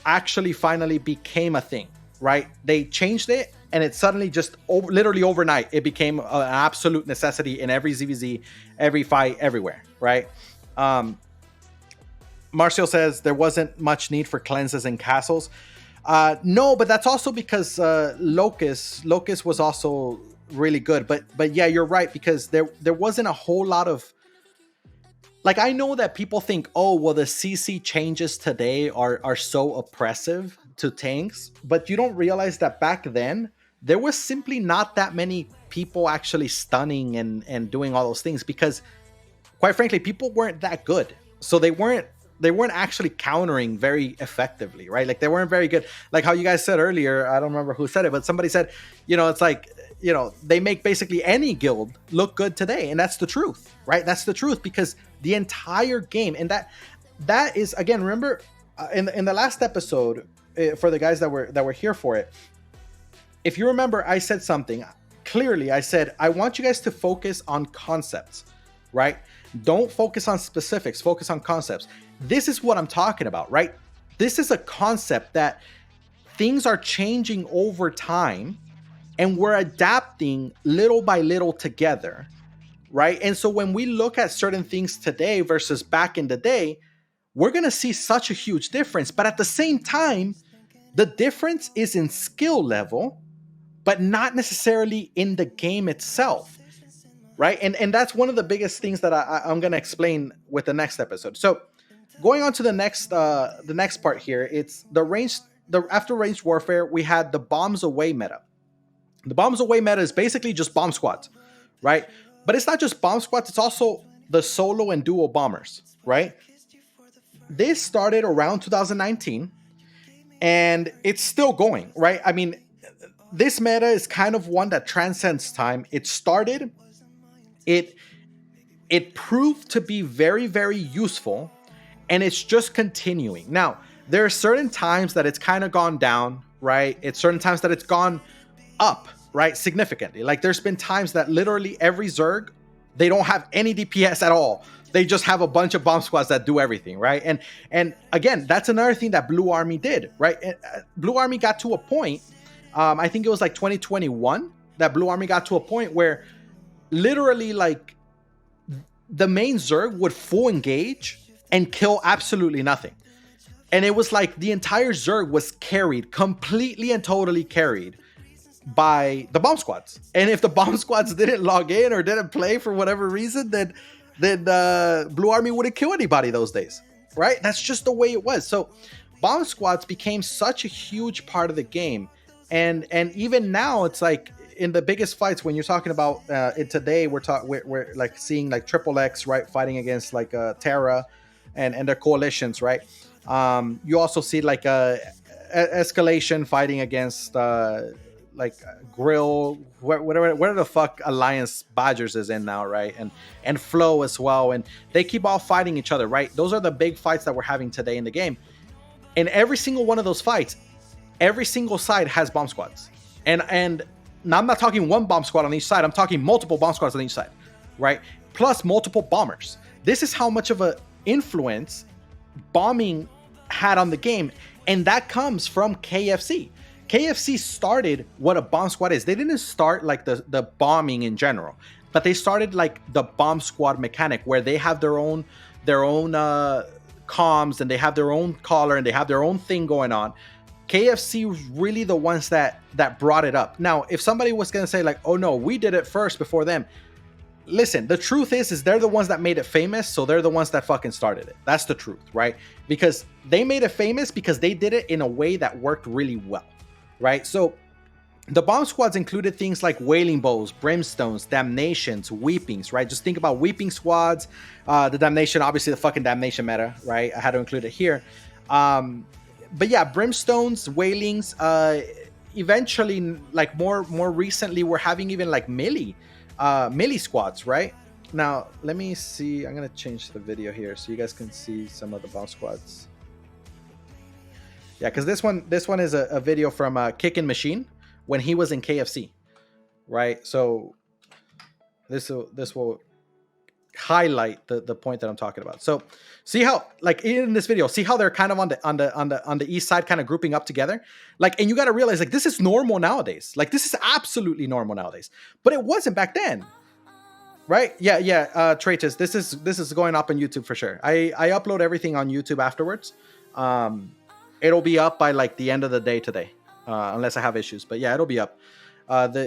actually finally became a thing, right? They changed it, and it suddenly just literally overnight, it became an absolute necessity in every ZvZ, every fight, everywhere, right? Martial says there wasn't much need for cleanses and castles. No, but that's also because Locust was also really good. But yeah, you're right, because there wasn't a whole lot of, like, I know that people think, oh, well, the CC changes today are so oppressive to tanks, but you don't realize that back then, there was simply not that many people actually stunning and doing all those things, because quite frankly, people weren't that good. So they weren't actually countering very effectively, right? Like they weren't very good. Like how you guys said earlier, I don't remember who said it, but somebody said, it's like, they make basically any guild look good today. And that's the truth, right? That's the truth, because the entire game, and that is, again, remember in the last episode, for the guys that were here for it, if you remember, I said something clearly. I said, I want you guys to focus on concepts, right? Don't focus on specifics, focus on concepts. This is what I'm talking about, right? This is a concept that things are changing over time, and we're adapting little by little together, right? And so when we look at certain things today versus back in the day, we're going to see such a huge difference. But at the same time, the difference is in skill level, but not necessarily in the game itself, right? And that's one of the biggest things that I'm going to explain with the next episode. So going on to the next part here, it's after ranged warfare, we had the bombs away meta. The bombs away meta is basically just bomb squads, right? But it's not just bomb squads, it's also the solo and duo bombers, right? This started around 2019, and it's still going, right? I mean, this meta is kind of one that transcends time. It started, it proved to be very, very useful, and it's just continuing. Now, there are certain times that it's kind of gone down, right? It's certain times that it's gone up, right? Significantly. Like there's been times that literally every Zerg, they don't have any DPS at all. They just have a bunch of bomb squads that do everything, right? And again, that's another thing that Blue Army did, right? Blue Army got to a point, I think it was like 2021, that Blue Army got to a point where literally like the main Zerg would full engage and kill absolutely nothing. And it was like the entire Zerg was carried, completely and totally carried by the bomb squads. And if the bomb squads didn't log in or didn't play for whatever reason, then Blue Army wouldn't kill anybody those days. right? That's just the way it was. So bomb squads became such a huge part of the game, and even now it's like in the biggest fights when you're talking about it today, we're like seeing like Triple X, right, fighting against like Terra and their coalitions, right? You also see like Escalation fighting against like Grill, whatever the fuck Alliance Badgers is in now, right? And Flow as well, and they keep all fighting each other, right? Those are the big fights that we're having today in the game. And every single one of those fights, every single side has bomb squads, and now I'm not talking one bomb squad on each side. I'm talking multiple bomb squads on each side, right? Plus multiple bombers. This is how much of an influence bombing had on the game, and that comes from KFC. KFC started what a bomb squad is. They didn't start like the bombing in general, but they started like the bomb squad mechanic where they have their own comms, and they have their own caller, and they have their own thing going on. KFC was really the ones that brought it up. Now, if somebody was going to say like, oh no, we did it first before them. Listen, the truth is they're the ones that made it famous. So they're the ones that fucking started it. That's the truth, right? Because they made it famous because they did it in a way that worked really well, right? So the bomb squads included things like Wailing Bows, Brimstones, Damnations, Weepings, right? Just think about Weeping squads, the Damnation, obviously the fucking Damnation meta, right? I had to include it here. But yeah, Brimstones, Wailings, eventually, like more recently, we're having even like melee squads, right? Now, let me see. I'm going to change the video here so you guys can see some of the bomb squads. Yeah, because this one is a video from Kickin' Machine when he was in KFC, right? So this will highlight the point that I'm talking about. So see how, like in this video, see how they're kind of on the east side, kind of grouping up together, like, and you got to realize like this is normal nowadays. Like this is absolutely normal nowadays, but it wasn't back then, right? Yeah. Tratus, this is going up on YouTube for sure. I upload everything on YouTube afterwards. It'll be up by like the end of the day today, unless I have issues. But yeah, it'll be up.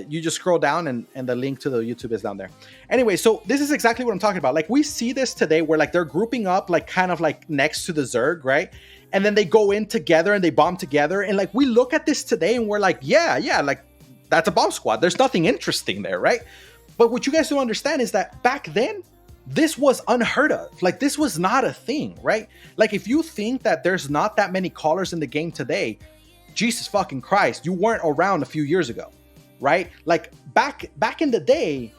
You just scroll down and the link to the YouTube is down there. Anyway, so this is exactly what I'm talking about. Like we see this today where like they're grouping up like kind of like next to the Zerg, right? And then they go in together and they bomb together. And like we look at this today and we're like, yeah, like that's a bomb squad. There's nothing interesting there, right? But what you guys don't understand is that back then, this was unheard of. Like this was not a thing, right? Like if you think that there's not that many callers in the game today, Jesus fucking Christ, you weren't around a few years ago. Right? Like back in the day,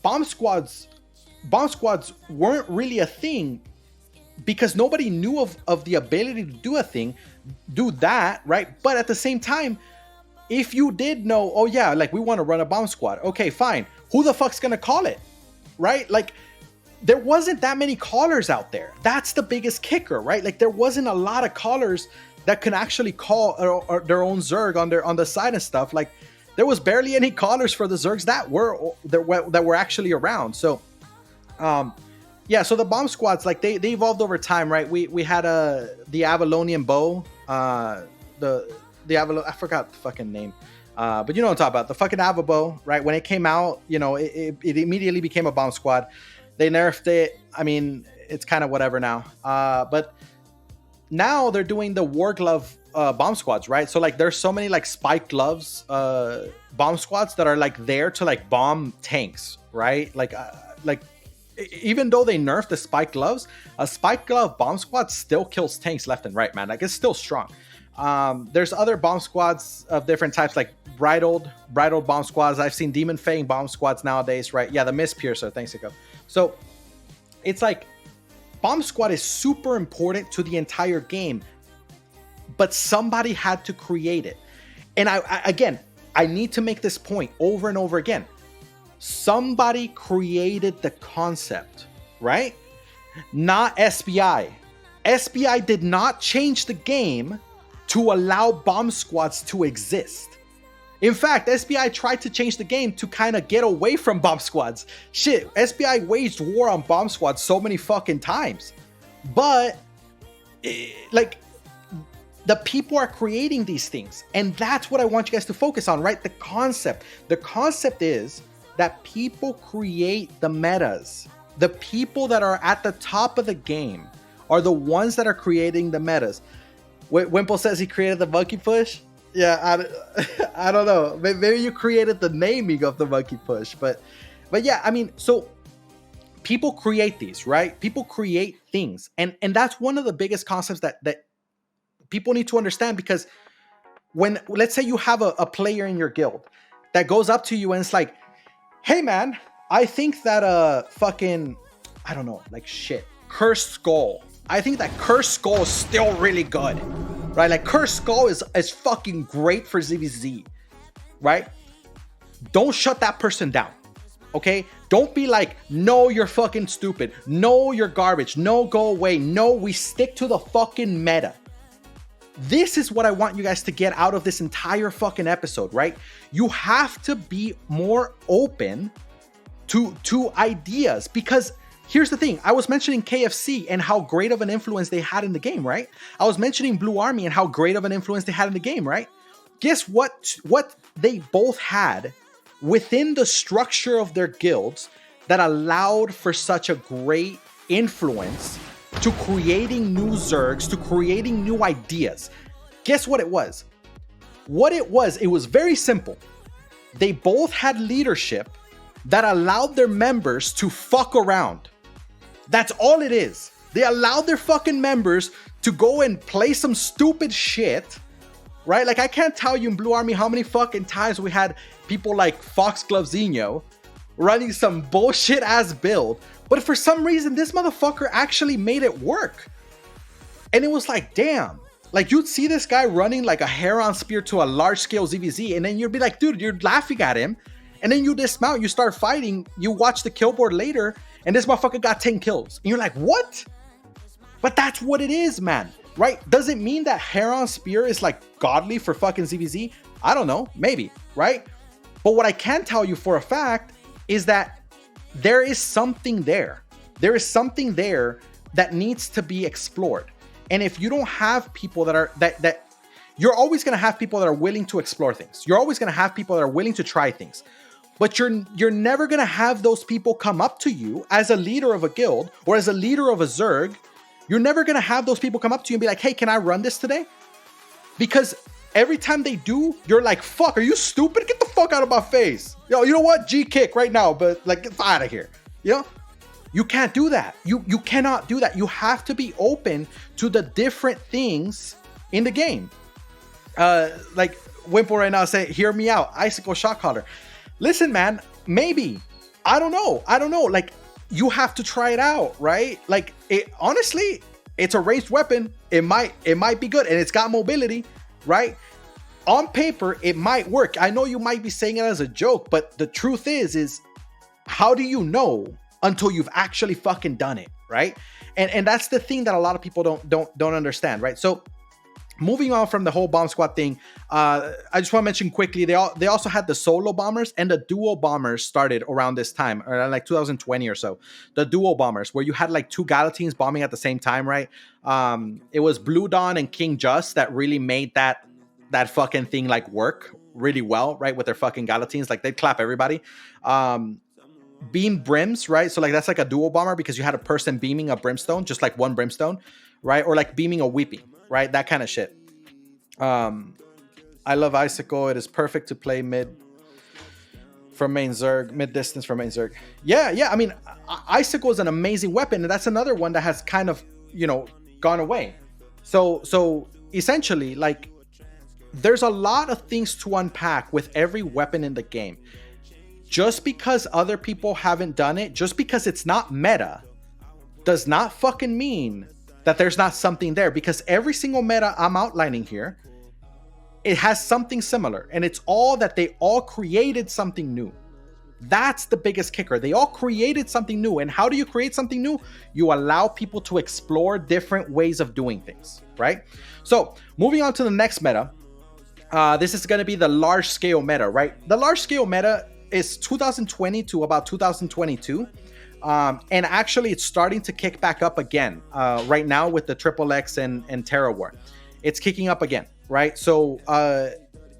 bomb squads weren't really a thing because nobody knew of the ability to do that, right? But at the same time, if you did know, oh yeah, like we want to run a bomb squad, okay, fine. Who the fuck's gonna call it? Right? Like there wasn't that many callers out there. That's the biggest kicker, right? Like there wasn't a lot of callers that can actually call or their own Zerg on the side and stuff. Like there was barely any callers for the Zergs that were actually around. So, yeah. So the bomb squads, like they evolved over time, right? We had the Avalonian bow, the Avalon. I forgot the fucking name, but you know what I'm talking about. The fucking Ava bow, right? When it came out, you know, it immediately became a bomb squad. They nerfed it. I mean, it's kind of whatever now. But now they're doing the War Glove bomb squads, right? So like there's so many like spike gloves bomb squads that are like there to like bomb tanks, right? Like even though they nerfed the spike gloves, a spike glove bomb squad still kills tanks left and right, man. Like it's still strong. There's other bomb squads of different types, like bridled bomb squads. I've seen Demon Fang bomb squads nowadays, right? Yeah, the Mist Piercer, thanks to go. So it's like bomb squad is super important to the entire game, but somebody had to create it. And I need to make this point over and over again. Somebody created the concept, right? Not SBI. SBI did not change the game to allow bomb squads to exist. In fact, SBI tried to change the game to kind of get away from bomb squads. Shit, SBI waged war on bomb squads so many fucking times. But, like, the people are creating these things. And that's what I want you guys to focus on, right? The concept. The concept is that people create the metas. The people that are at the top of the game are the ones that are creating the metas. Wimple says he created the monkey push. Yeah, I don't know. Maybe you created the naming of the monkey push, but yeah, I mean, so people create these, right? People create things, and that's one of the biggest concepts that people need to understand, because when, let's say you have a player in your guild that goes up to you and it's like, hey man, I think that fucking, I don't know, like shit, Cursed Skull. I think that Cursed Skull is still really good, right? Like Cursed Skull is fucking great for ZvZ, right? Don't shut that person down, okay? Don't be like, no, you're fucking stupid. No, you're garbage. No, go away. No, we stick to the fucking meta. This is what I want you guys to get out of this entire fucking episode, right? You have to be more open to ideas, because here's the thing. I was mentioning KFC and how great of an influence they had in the game, right? I was mentioning Blue Army and how great of an influence they had in the game, right? Guess what they both had within the structure of their guilds that allowed for such a great influence to creating new Zergs, to creating new ideas. Guess what it was? It was very simple. They both had leadership that allowed their members to fuck around. That's all it is. They allowed their fucking members to go and play some stupid shit, right? Like, I can't tell you in Blue Army how many fucking times we had people like Foxglovezinho running some bullshit ass build, but for some reason this motherfucker actually made it work. And it was like, damn, like you'd see this guy running like a Heron Spear to a large scale ZvZ, and then you'd be like, dude, you're laughing at him, and then you dismount, you start fighting, you watch the kill board later, and this motherfucker got 10 kills, and you're like, what? But that's what it is, man, right? Does it mean that Heron Spear is like godly for fucking ZvZ? I don't know, maybe, right? But what I can tell you for a fact is that there is something there. There is something there that needs to be explored. And if you don't have people that are, that you're always going to have people that are willing to explore things. You're always going to have people that are willing to try things. But you're never going to have those people come up to you as a leader of a guild or as a leader of a Zerg. You're never going to have those people come up to you and be like, hey, can I run this today? Because every time they do, you're like, fuck, are you stupid? Get the fuck out of my face. Yo, you know what? G kick right now, but like, get out of here. You know? You can't do that. You cannot do that. You have to be open to the different things in the game. Like Wimple right now saying, hear me out. Icicle Shot Caller. Listen, man, maybe. I don't know. Like, you have to try it out, right? Like, honestly, it's a ranged weapon. It might be good, and it's got mobility, right? On paper, it might work. I know you might be saying it as a joke, but the truth is how do you know until you've actually fucking done it, right? And that's the thing that a lot of people don't understand, right? So moving on from the whole bomb squad thing, I just want to mention quickly, they also had the solo bombers, and the duo bombers started around this time, or like 2020 or so. The duo bombers, where you had like two Galatines bombing at the same time, right? It was Blue Dawn and King Just that really made that fucking thing like work really well, right? With their fucking Galatines, like they'd clap everybody. Beam brims, right? So like that's like a duo bomber, because you had a person beaming a brimstone, just like one brimstone, right? Or like beaming a weeping, right? That kind of shit. I love Icicle. It is perfect to play mid from main Zerg, mid distance from main Zerg. Yeah. I mean, Icicle is an amazing weapon, and that's another one that has kind of, gone away. So essentially, like, there's a lot of things to unpack with every weapon in the game. Just because other people haven't done it, just because it's not meta, does not fucking mean that there's not something there, because every single meta I'm outlining here, it has something similar, and it's all that they all created something new. That's the biggest kicker. They all created something new. And how do you create something new? You allow people to explore different ways of doing things, right? So moving on to the next meta, this is going to be the large scale meta, right? The large scale meta is 2020 to about 2022. And actually it's starting to kick back up again right now with the XXX and Terra War. It's kicking up again, right? So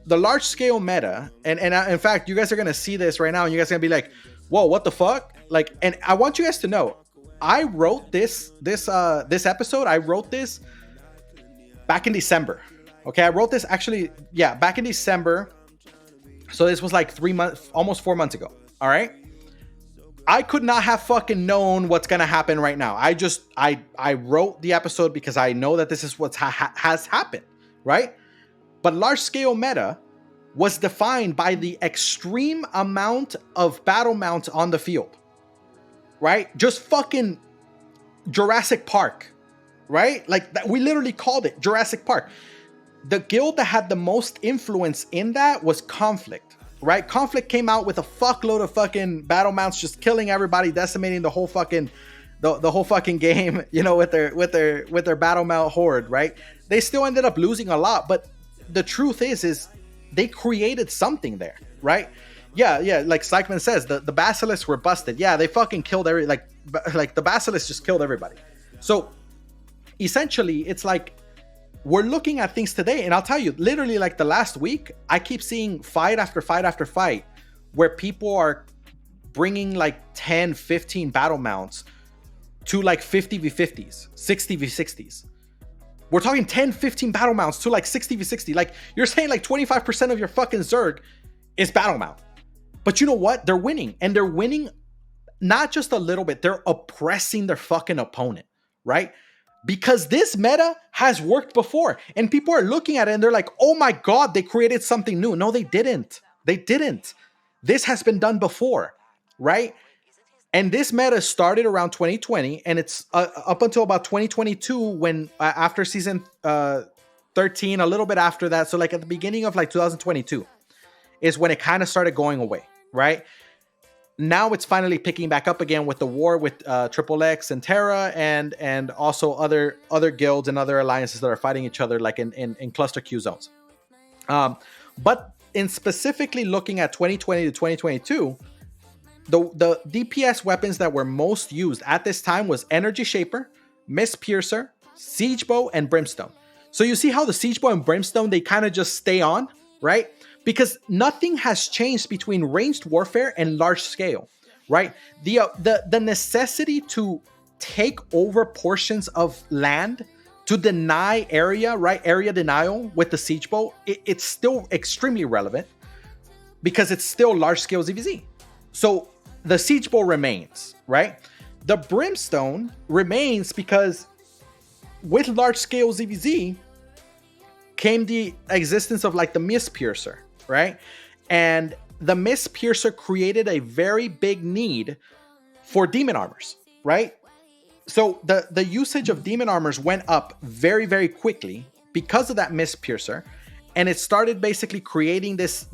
the large scale meta, and in fact, you guys are going to see this right now, and you guys are going to be like, whoa, what the fuck? Like, and I want you guys to know, I wrote this episode. I wrote this back in December. Okay, I wrote this actually, yeah, back in December. So this was like 3 months, almost 4 months ago. All right. I could not have fucking known what's gonna happen right now. I wrote the episode because I know that this is what has happened, right? But large scale meta was defined by the extreme amount of battle mounts on the field, right? Just fucking Jurassic Park, right? Like that, we literally called it Jurassic Park. The guild that had the most influence in that was Conflict, right? Conflict came out with a fuckload of fucking battle mounts, just killing everybody, decimating the whole fucking the whole fucking game, you know, with their battle mount horde, right? They still ended up losing a lot, but the truth is they created something there, right? Yeah, like Sykman says, the basilisks were busted. Yeah, they fucking killed like the basilisks just killed everybody. So essentially, it's like we're looking at things today, and I'll tell you, literally like the last week, I keep seeing fight after fight after fight where people are bringing like 10, 15 battle mounts to like 50v50s, 60v60s. We're talking 10, 15 battle mounts to like 60v60. Like you're saying like 25% of your fucking Zerg is battle mount. But you know what? They're winning, and they're winning not just a little bit. They're oppressing their fucking opponent, right? Because this meta has worked before, and people are looking at it and they're like, oh my God, they created something new. No, they didn't. They didn't. This has been done before, right? And this meta started around 2020, and it's up until about 2022 when after season 13, a little bit after that. So like at the beginning of like 2022 is when it kind of started going away, right? Now it's finally picking back up again with the war with Triple X and Terra, and also other guilds and other alliances that are fighting each other like in cluster Q zones. But in specifically looking at 2020 to 2022, the DPS weapons that were most used at this time was Energy Shaper, Mist Piercer, Siege Bow, and Brimstone. So you see how the Siege Bow and Brimstone, they kind of just stay on, right? Because nothing has changed between ranged warfare and large scale, right? The necessity to take over portions of land, to deny area, right? Area denial with the Siege Bow, it's still extremely relevant because it's still large scale ZvZ. So the Siege Bow remains, right? The Brimstone remains because with large scale ZvZ came the existence of like the Mist Piercer, right? And the Mist Piercer created a very big need for demon armors, right? So the usage of demon armors went up very, very quickly because of that Mist Piercer, and it started basically creating this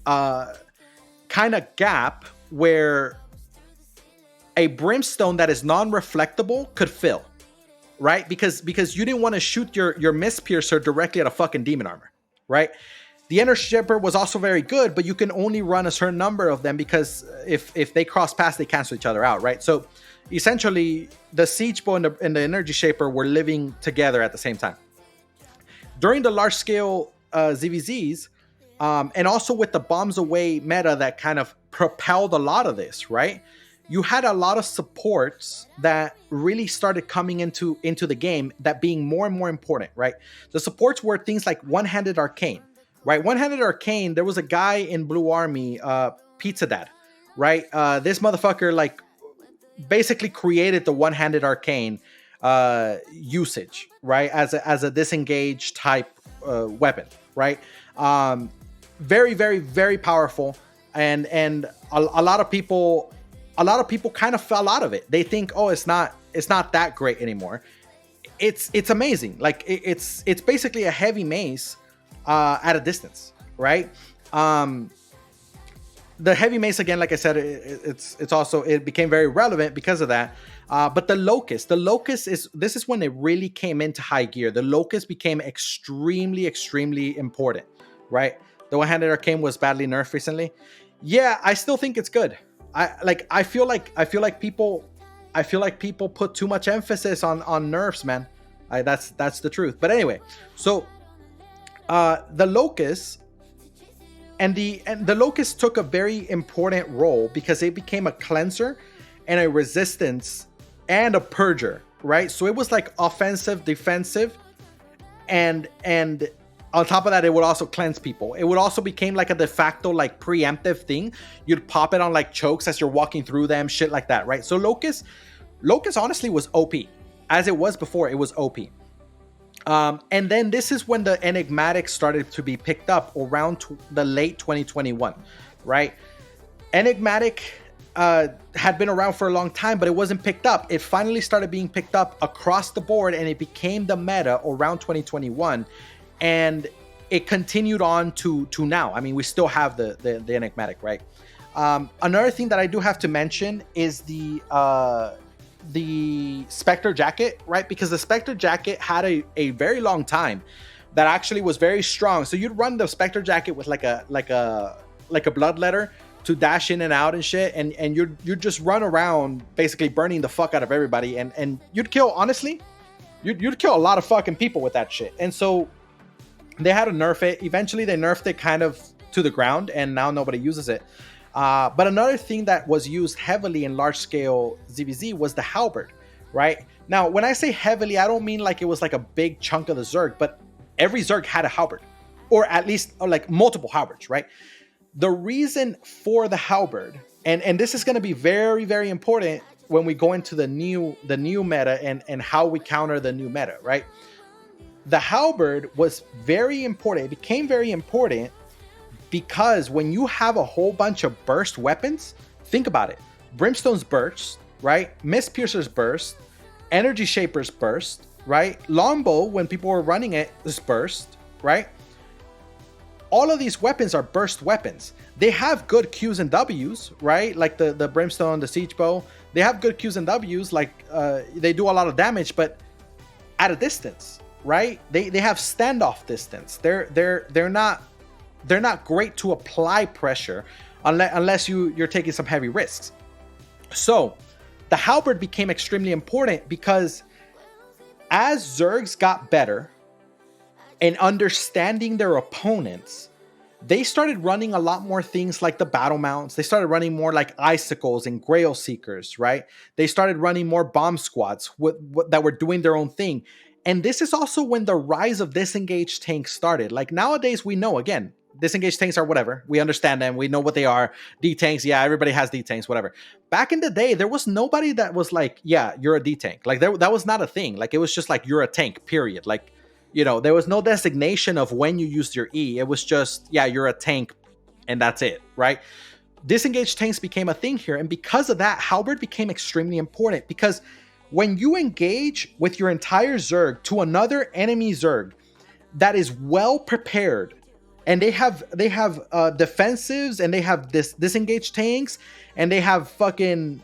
kind of gap where a Brimstone that is non-reflectable could fill, right? Because you didn't want to shoot your Mist Piercer directly at a fucking demon armor, right? The Energy Shaper was also very good, but you can only run a certain number of them because if they cross paths, they cancel each other out, right? So essentially, the Siege Bow and the Energy Shaper were living together at the same time. During the large-scale ZvZs, and also with the bombs away meta that kind of propelled a lot of this, right? You had a lot of supports that really started coming into the game, that being more and more important, right? The supports were things like One-Handed Arcane, right? One-Handed Arcane, there was a guy in Blue Army, Pizza Dad, right? This motherfucker like basically created the One-Handed Arcane usage, right? As a disengage type weapon, right? Very, very, very powerful, and a lot of people kind of fell out of it. They think, oh, it's not that great anymore. It's amazing. Like it's basically a heavy mace at a distance, right? The heavy mace, again, like I said, it became very relevant because of that. But the Locust is when it really came into high gear. The Locust became extremely, extremely important, right? The One-Handed Arcane was badly nerfed recently. Yeah, I still think it's good. I feel like people put too much emphasis on nerfs, man. That's the truth. But anyway, so the Locust and the Locust took a very important role because it became a cleanser and a resistance and a purger, right? So it was like offensive, defensive, and on top of that, it would also cleanse people. It would also became like a de facto like preemptive thing. You'd pop it on like chokes as you're walking through them, shit like that, right? So Locust honestly was OP. As it was before, it was OP. And then this is when the Enigmatic started to be picked up around the late 2021, right? Enigmatic had been around for a long time, but it wasn't picked up. It finally started being picked up across the board, and it became the meta around 2021, and it continued on to now. I mean, we still have the Enigmatic, right? Another thing that I do have to mention is the Spectre jacket, right? Because the Spectre jacket had a very long time that actually was very strong. So you'd run the Spectre jacket with like a bloodletter to dash in and out and shit, and you'd just run around basically burning the fuck out of everybody, and you'd kill, honestly, you'd kill a lot of fucking people with that shit. And so they had to nerf it. Eventually they nerfed it kind of to the ground, and now nobody uses it. But another thing that was used heavily in large scale ZvZ was the halberd, right? Now, when I say heavily, I don't mean like it was like a big chunk of the Zerg, but every Zerg had a halberd, or at least like multiple halberds, right? The reason for the halberd, and this is going to be very, very important when we go into the new meta and how we counter the new meta, right? The halberd was very important. It became very important because when you have a whole bunch of burst weapons, think about it. Brimstone's burst, right? Mist Piercer's burst, Energy Shaper's burst, right? Longbow, when people were running it, is burst, right? All of these weapons are burst weapons. They have good Qs and Ws, right? Like the Brimstone, the Siege Bow. They have good Qs and Ws, like they do a lot of damage, but at a distance, right? They have standoff distance. They're not great to apply pressure unless you're taking some heavy risks. So the halberd became extremely important because as Zergs got better and understanding their opponents, they started running a lot more things like the battle mounts. They started running more like icicles and grail seekers, right? They started running more bomb squads that were doing their own thing. And this is also when the rise of disengaged tanks started. Like nowadays, we know, again, disengaged tanks are whatever. We understand them. We know what they are. D-tanks, yeah, everybody has D-tanks, whatever. Back in the day, there was nobody that was like, yeah, you're a D-tank. Like that was not a thing. Like it was just like, you're a tank, period. Like, you know, there was no designation of when you used your E. It was just, yeah, you're a tank, and that's it, right? Disengaged tanks became a thing here, and because of that, halberd became extremely important, because when you engage with your entire Zerg to another enemy Zerg that is well prepared, and they have defensives, and they have disengaged tanks, and they have fucking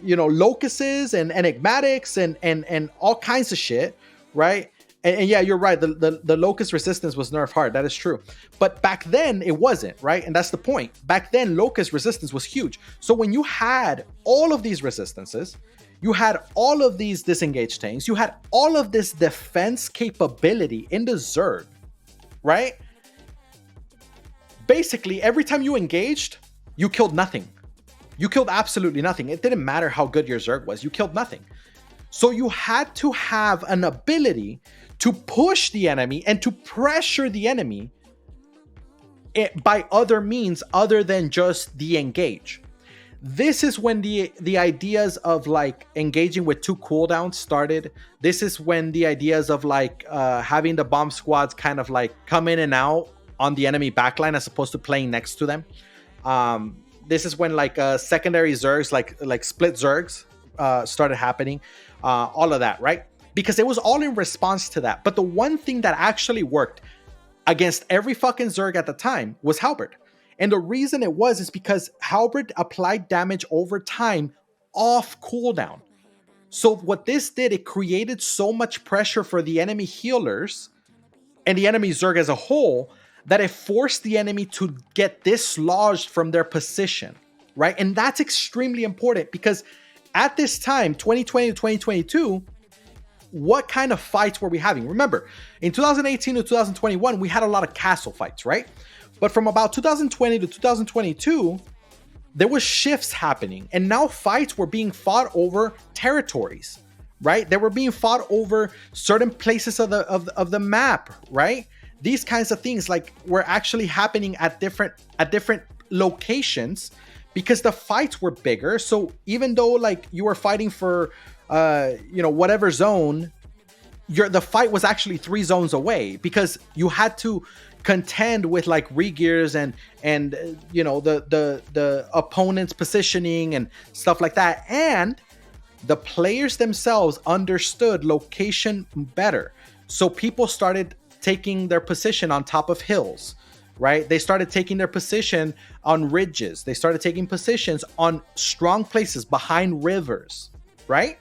locusts and enigmatics and all kinds of shit, right? And yeah, you're right. The locust resistance was nerfed hard. That is true. But back then it wasn't, right? And that's the point. Back then, locust resistance was huge. So when you had all of these resistances, you had all of these disengaged tanks, you had all of this defense capability in the Zerg, right? Basically, every time you engaged, you killed nothing. You killed absolutely nothing. It didn't matter how good your Zerg was. You killed nothing. So you had to have an ability to push the enemy and to pressure the enemy by other means other than just the engage. This is when the ideas of like engaging with 2 cooldowns started. This is when the ideas of like having the bomb squads kind of like come in and out on the enemy backline as opposed to playing next to them. This is when like secondary Zergs, like split Zergs started happening. All of that, right? Because it was all in response to that. But the one thing that actually worked against every fucking Zerg at the time was halberd. And the reason it was is because halberd applied damage over time off cooldown. So what this did, it created so much pressure for the enemy healers and the enemy Zerg as a whole that it forced the enemy to get dislodged from their position, right? And that's extremely important because at this time, 2020 to 2022, what kind of fights were we having? Remember, in 2018 to 2021, we had a lot of castle fights, right? But from about 2020 to 2022, there was shifts happening, and now fights were being fought over territories, right? They were being fought over certain places of the map, right? These kinds of things like were actually happening at different locations because the fights were bigger. So even though like you were fighting for whatever zone, the fight was actually 3 zones away because you had to contend with like regears and the opponent's positioning and stuff like that. And the players themselves understood location better, so people started taking their position on top of hills, right? They started taking their position on ridges. They started taking positions on strong places behind rivers, right?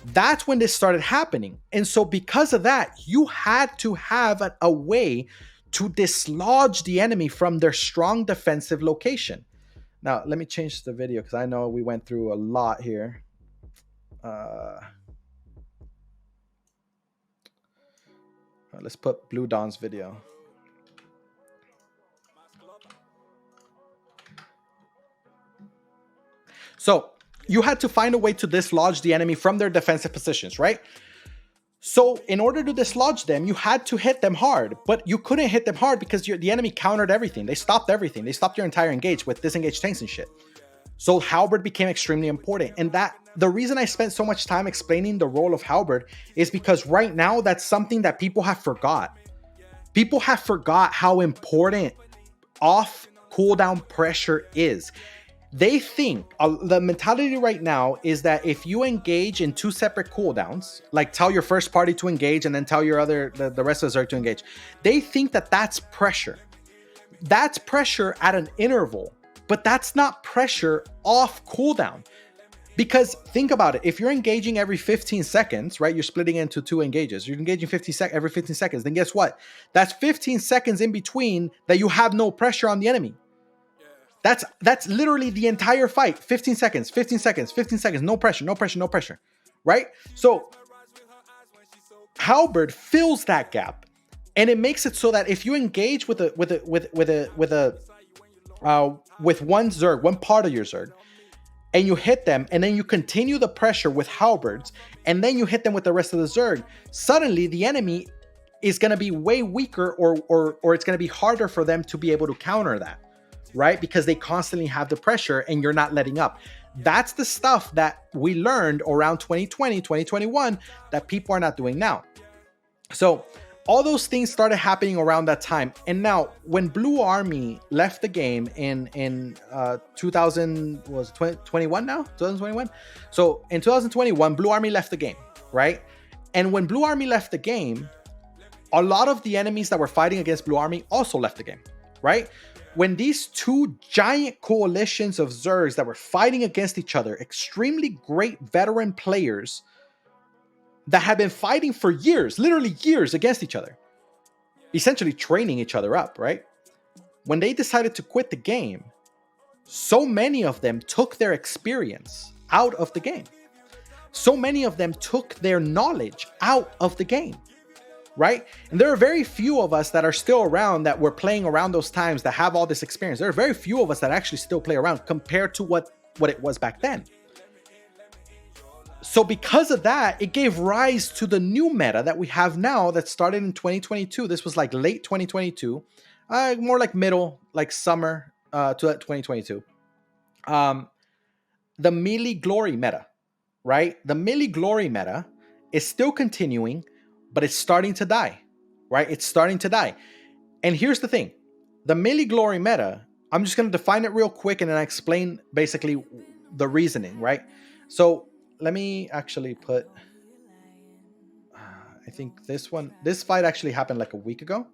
That's when this started happening. And so because of that, you had to have a way to dislodge the enemy from their strong defensive location. Now, let me change the video because I know we went through a lot here. Let's put Blue Dawn's video. So you had to find a way to dislodge the enemy from their defensive positions, right? So in order to dislodge them, you had to hit them hard, but you couldn't hit them hard because the enemy countered everything. They stopped everything. They stopped your entire engage with disengaged tanks and shit. So Halberd became extremely important. And that the reason I spent so much time explaining the role of Halberd is because right now that's something that people have forgot. People have forgot how important off cooldown pressure is. They think the mentality right now is that if you engage in 2 separate cooldowns, like tell your first party to engage and then tell your the rest of the Zerg to engage, they think that that's pressure. That's pressure at an interval, but that's not pressure off cooldown. Because think about it, if you're engaging every 15 seconds, right? You're splitting into 2 engages. You're engaging every 15 seconds. Then guess what? That's 15 seconds in between that you have no pressure on the enemy. That's literally the entire fight. 15 seconds, 15 seconds, 15 seconds. No pressure, no pressure, no pressure. Right? So Halberd fills that gap, and it makes it so that if you engage with one Zerg, one part of your Zerg, and you hit them, and then you continue the pressure with halberds, and then you hit them with the rest of the Zerg, suddenly the enemy is going to be way weaker, or it's going to be harder for them to be able to counter that, right? Because they constantly have the pressure and you're not letting up. That's the stuff that we learned around 2020, 2021 that people are not doing now. So all those things started happening around that time. And now when Blue Army left the game in 2021 now? 2021? So in 2021, Blue Army left the game, right? And when Blue Army left the game, a lot of the enemies that were fighting against Blue Army also left the game, right? When these 2 giant coalitions of Zergs that were fighting against each other, extremely great veteran players that had been fighting for years, literally years against each other, essentially training each other up, right? When they decided to quit the game, so many of them took their experience out of the game. So many of them took their knowledge out of the game, right? And there are very few of us that are still around that were playing around those times that have all this experience. There are very few of us that actually still play around compared to what it was back then. So because of that, it gave rise to the new meta that we have now that started in 2022. This was like late 2022, more like middle, like summer to 2022. The melee glory meta, right? The melee glory meta is still continuing, but it's starting to die, right? It's starting to die. And here's the thing. The melee glory meta, I'm just going to define it real quick and then I explain basically the reasoning, right? So let me actually put, I think this fight actually happened like a week ago.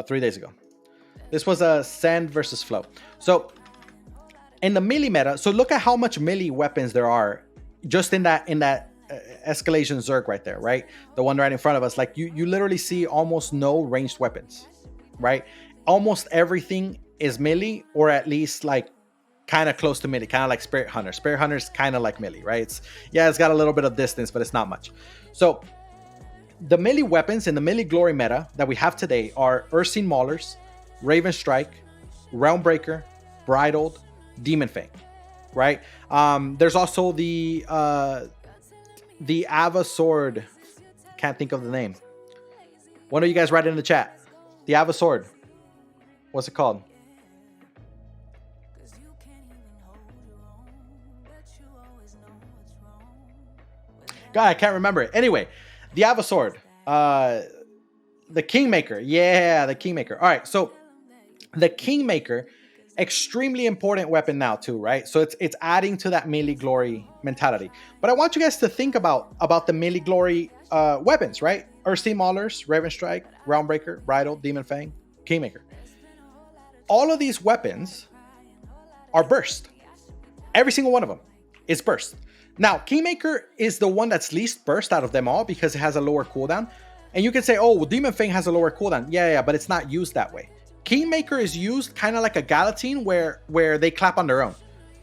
3 days ago. This was a Sand versus Flow. So in the melee meta, so look at how much melee weapons there are just in that escalation Zerg right there, right? The one right in front of us. Like you literally see almost no ranged weapons, right? Almost everything is melee, or at least like kind of close to melee, kind of like Spirit Hunter. Spirit Hunter is kind of like melee, right? It's got a little bit of distance, but it's not much. So the melee weapons in the melee glory meta that we have today are Ursine Maulers, Raven Strike, Realmbreaker, Bridled, Demon Fang, right? There's also the Ava Sword. Can't think of the name. One of you guys write it in the chat. The Ava Sword. What's it called? God, I can't remember it. Anyway, the Ava Sword. The Kingmaker. Yeah, the Kingmaker. All right, so the Kingmaker, extremely important weapon now too, right? So it's adding to that melee glory mentality. But I want you guys to think about the melee glory weapons, right? Ursine Maulers, Raven Strike, Realmbreaker, Bridle, Demon Fang, Kingmaker. All of these weapons are burst. Every single one of them is burst. Now, Kingmaker is the one that's least burst out of them all because it has a lower cooldown. And you can say, oh, well, Demon Fang has a lower cooldown. Yeah, but it's not used that way. Kingmaker is used kind of like a Galatine where they clap on their own,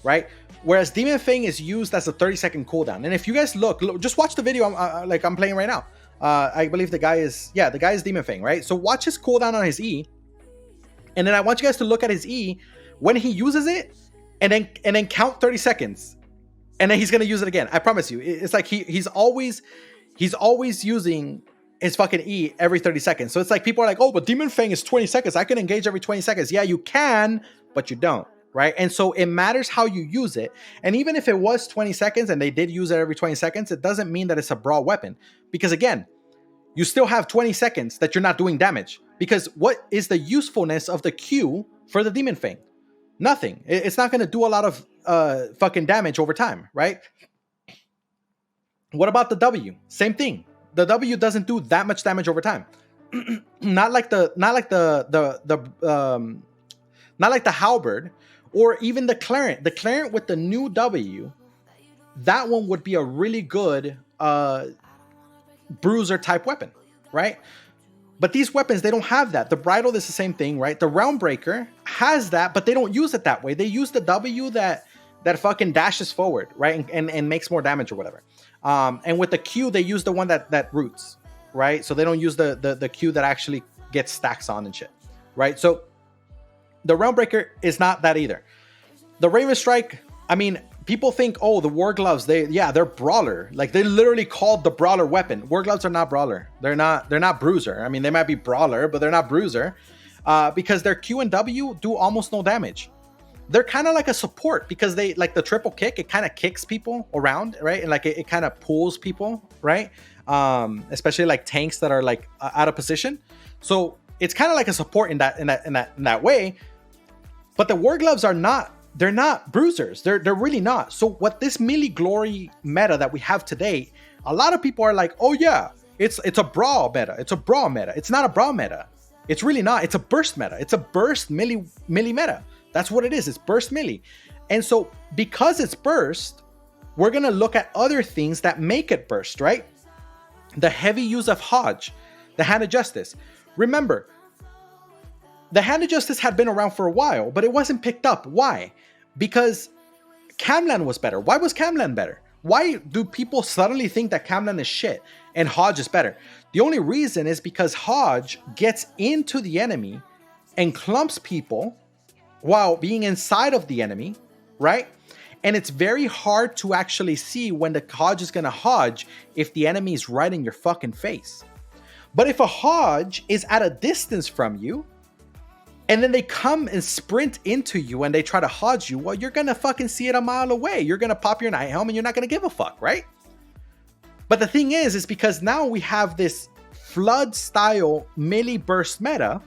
right? Whereas Demon Fang is used as a 30-second cooldown. And if you guys look, just watch the video I'm playing right now. I believe the guy is Demon Fang, right? So watch his cooldown on his E. And then I want you guys to look at his E when he uses it and then count 30 seconds. And then he's going to use it again. I promise you. It's like he's always using his fucking E every 30 seconds. So it's like people are like, oh, but Demon Fang is 20 seconds. I can engage every 20 seconds. Yeah, you can, but you don't, right? And so it matters how you use it. And even if it was 20 seconds and they did use it every 20 seconds, it doesn't mean that it's a brawl weapon. Because again, you still have 20 seconds that you're not doing damage. Because what is the usefulness of the Q for the Demon Fang? Nothing. It's not going to do a lot of fucking damage over time, right? What about the W? Same thing. The W doesn't do that much damage over time. not like the halberd or even the Clarent. The Clarent with the new W, that one would be a really good bruiser type weapon, right? But these weapons, they don't have that. The Bridle is the same thing, right? The Realmbreaker has that, but they don't use it that way. They use the W that fucking dashes forward, right? And makes more damage or whatever. And with the Q, they use the one that roots, right? So they don't use the Q that actually gets stacks on and shit, right? So the Realmbreaker is not that either. The Raven Strike, I mean, people think, oh, the War Gloves, they're brawler. Like they literally called the brawler weapon. War Gloves are not brawler. They're not bruiser. I mean, they might be brawler, but they're not bruiser because their Q and W do almost no damage. They're kind of like a support because they like the triple kick. It kind of kicks people around, right? And like it kind of pulls people, right? Especially like tanks that are like out of position. So it's kind of like a support in that way. But the War Gloves are not. They're not bruisers. They're really not. So what this melee glory meta that we have today, a lot of people are like, oh yeah, it's a brawl meta. It's a brawl meta. It's not a brawl meta. It's really not. It's a burst meta. It's a burst melee meta. That's what it is. It's burst melee. And so because it's burst, we're going to look at other things that make it burst, right? The heavy use of Hodge, the Hand of Justice. Remember, the Hand of Justice had been around for a while, but it wasn't picked up. Why? Because Camlan was better. Why was Camlan better? Why do people suddenly think that Camlan is shit and Hodge is better? The only reason is because Hodge gets into the enemy and clumps people while being inside of the enemy, right? And it's very hard to actually see when the Hodge is going to Hodge if the enemy is right in your fucking face. But if a Hodge is at a distance from you, and then they come and sprint into you and they try to Hodge you, well, you're going to fucking see it a mile away. You're going to pop your night helm and you're not going to give a fuck, right? But the thing is because now we have this flood style melee burst meta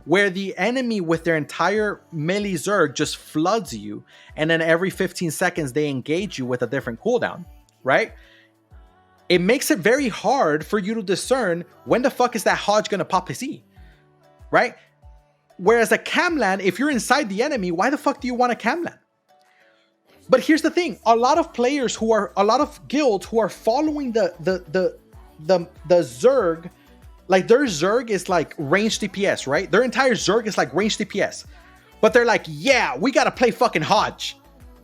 where the enemy with their entire melee Zerg just floods you, and then every 15 seconds they engage you with a different cooldown, right? It makes it very hard for you to discern when the fuck is that Hodge gonna pop his E, right? Whereas a Camlan, if you're inside the enemy, why the fuck do you want a Camlan? But here's the thing: a lot of guilds who are following the Zerg. Like their Zerg is like ranged DPS, right? Their entire Zerg is like ranged DPS. But they're like, yeah, we gotta play fucking Hodge.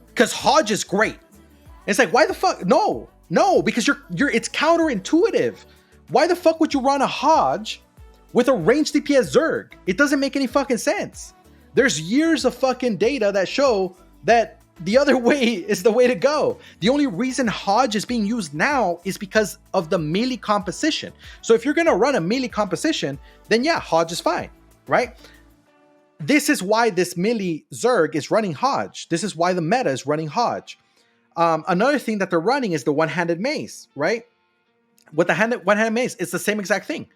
Because Hodge is great. And it's like, why the fuck? No, because it's counterintuitive. Why the fuck would you run a Hodge with a ranged DPS Zerg? It doesn't make any fucking sense. There's years of fucking data that show that the other way is the way to go. The only reason Hodge is being used now is because of the melee composition. So if you're going to run a melee composition, then yeah, Hodge is fine, right? This is why this melee Zerg is running Hodge. This is why the meta is running Hodge. Another thing that they're running is the one-handed mace, right? With the one-handed mace, it's the same exact thing.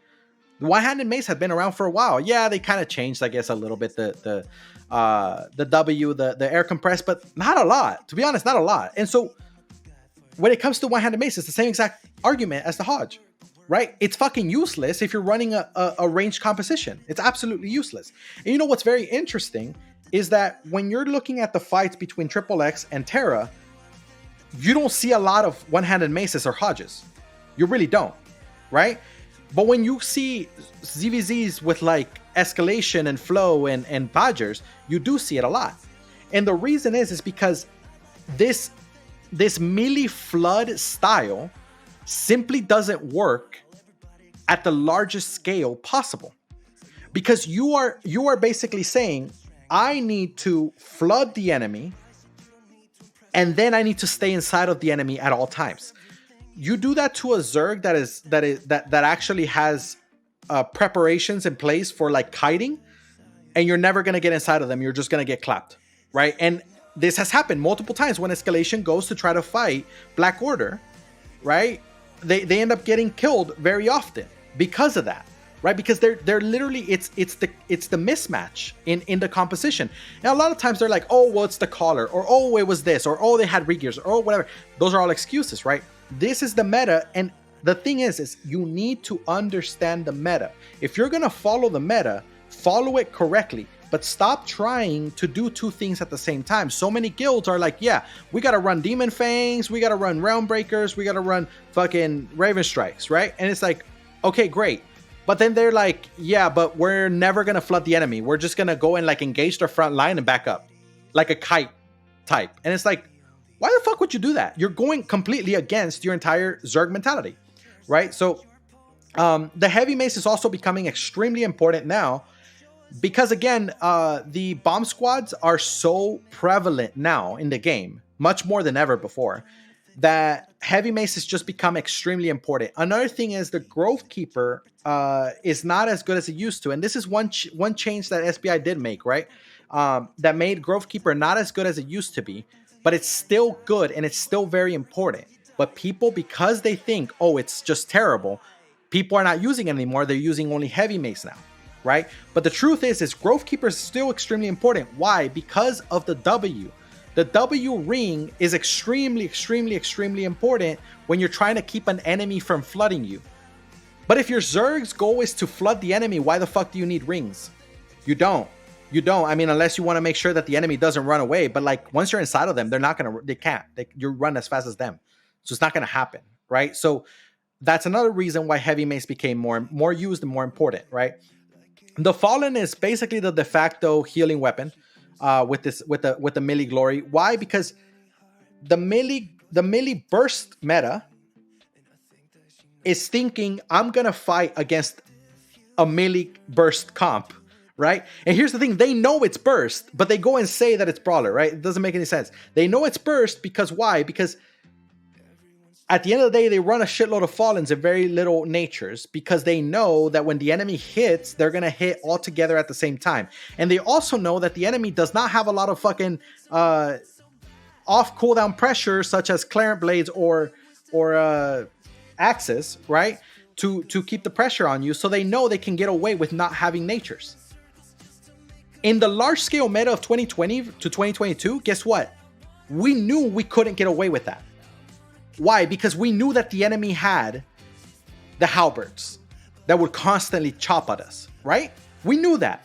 The one-handed mace had been around for a while. Yeah, they kind of changed, I guess, a little bit the air compress, but not a lot. To be honest, not a lot. And so when it comes to one-handed mace, it's the same exact argument as the Hodge, right? It's fucking useless if you're running a ranged composition. It's absolutely useless. And you know what's very interesting is that when you're looking at the fights between Triple X and Terra, you don't see a lot of one-handed maces or Hodges. You really don't, right? But when you see ZvZs with like escalation and flow and Badgers, you do see it a lot. And the reason is because this melee flood style simply doesn't work at the largest scale possible. Because you are basically saying, I need to flood the enemy, and then I need to stay inside of the enemy at all times. You do that to a Zerg that actually has preparations in place for like kiting, and you're never gonna get inside of them. You're just gonna get clapped, right? And this has happened multiple times when escalation goes to try to fight Black Order, right? They end up getting killed very often because of that, right? Because they're literally it's the mismatch in the composition. And a lot of times they're like, oh well, it's the caller, or oh it was this, or oh they had regears, or oh whatever. Those are all excuses, right? This is the meta, and the thing is you need to understand the meta. If you're gonna follow the meta, follow it correctly, but stop trying to do two things at the same time. So many guilds are like, yeah, we gotta run Demon Fangs, we gotta run Realm Breakers, we gotta run fucking Raven Strikes, right? And it's like, okay, great. But then they're like, yeah, but we're never gonna flood the enemy. We're just gonna go and like engage their front line and back up. Like a kite type. And it's like, why the fuck would you do that? You're going completely against your entire Zerg mentality, right? So the heavy mace is also becoming extremely important now because, again, the bomb squads are so prevalent now in the game, much more than ever before, that heavy mace has just become extremely important. Another thing is the Grove Keeper is not as good as it used to. And this is one change that SBI did make, right? That made Grove Keeper not as good as it used to be. But it's still good and it's still very important. But people, because they think, oh, it's just terrible, people are not using it anymore. They're using only heavy mace now, right? But the truth is Grove Keeper is still extremely important. Why? Because of the W. The W ring is extremely, extremely, extremely important when you're trying to keep an enemy from flooding you. But if your Zerg's goal is to flood the enemy, why the fuck do you need rings? You don't. You don't. I mean, unless you want to make sure that the enemy doesn't run away. But like once you're inside of them, they can't. You run as fast as them. So it's not going to happen, right? So that's another reason why heavy mace became more used and more important, right? The Fallen is basically the de facto healing weapon with the melee glory. Why? Because the melee burst meta is thinking, I'm going to fight against a melee burst comp. Right? And here's the thing, they know it's burst, but they go and say that it's brawler, right? It doesn't make any sense. They know it's burst because why? Because at the end of the day, they run a shitload of Fallens and very little natures because they know that when the enemy hits, they're going to hit all together at the same time. And they also know that the enemy does not have a lot of fucking off cooldown pressure, such as Clarent Blades or Axes, right? To keep the pressure on you. So they know they can get away with not having natures. In the large-scale meta of 2020 to 2022, guess what? We knew we couldn't get away with that. Why? Because we knew that the enemy had the halberds that would constantly chop at us, right? We knew that.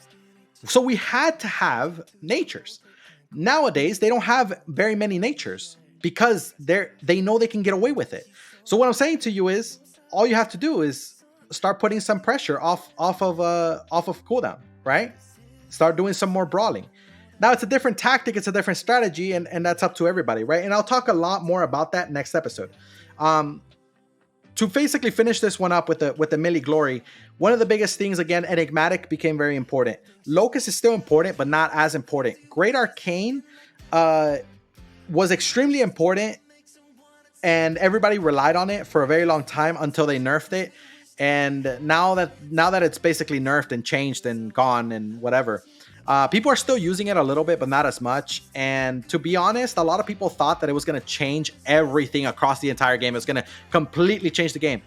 So we had to have natures. Nowadays, they don't have very many natures because they know they can get away with it. So what I'm saying to you is, all you have to do is start putting some pressure off of cooldown, right? Start doing some more brawling. Now it's a different tactic, it's a different strategy, and that's up to everybody, right? And I'll talk a lot more about that next episode. to basically finish this one up with the melee glory, one of the biggest things, again, enigmatic became very important. Locust is still important, but not as important. Great Arcane was extremely important, and everybody relied on it for a very long time until they nerfed it. And now that it's basically nerfed and changed and gone and whatever, people are still using it a little bit, but not as much. And to be honest, a lot of people thought that it was going to change everything across the entire game. It was going to completely change the game.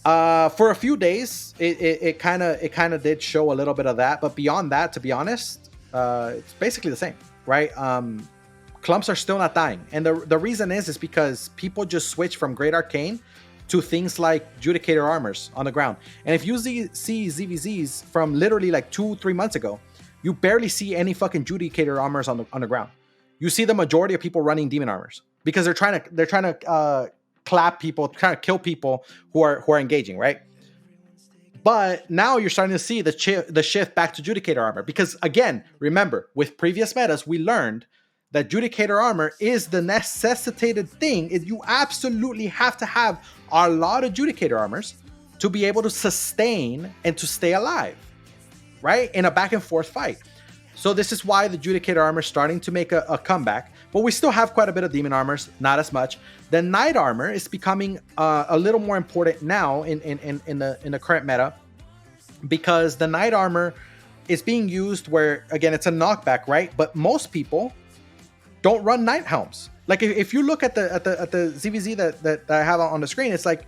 For a few days, it kind of did show a little bit of that. But beyond that, to be honest, it's basically the same, right? Clumps are still not dying. And the reason is because people just switch from Great Arcane to things like Judicator armors on the ground. And if you see ZvZs from literally like 2-3 months ago, you barely see any fucking Judicator armors on the ground. You see the majority of people running demon armors because they're trying to clap people, trying to kill people who are engaging, right? But now you're starting to see the shift back to Judicator armor because, again, remember, with previous metas, we learned that Judicator armor is the necessitated thing. You absolutely have to have a lot of Judicator armors to be able to sustain and to stay alive, right? In a back and forth fight. So this is why the Judicator armor is starting to make a comeback, but we still have quite a bit of demon armors, not as much. The knight armor is becoming a little more important now in the current meta, because the knight armor is being used where, again, it's a knockback, right? But most people don't run knight helms. Like if you look at the ZvZ that I have on the screen, it's like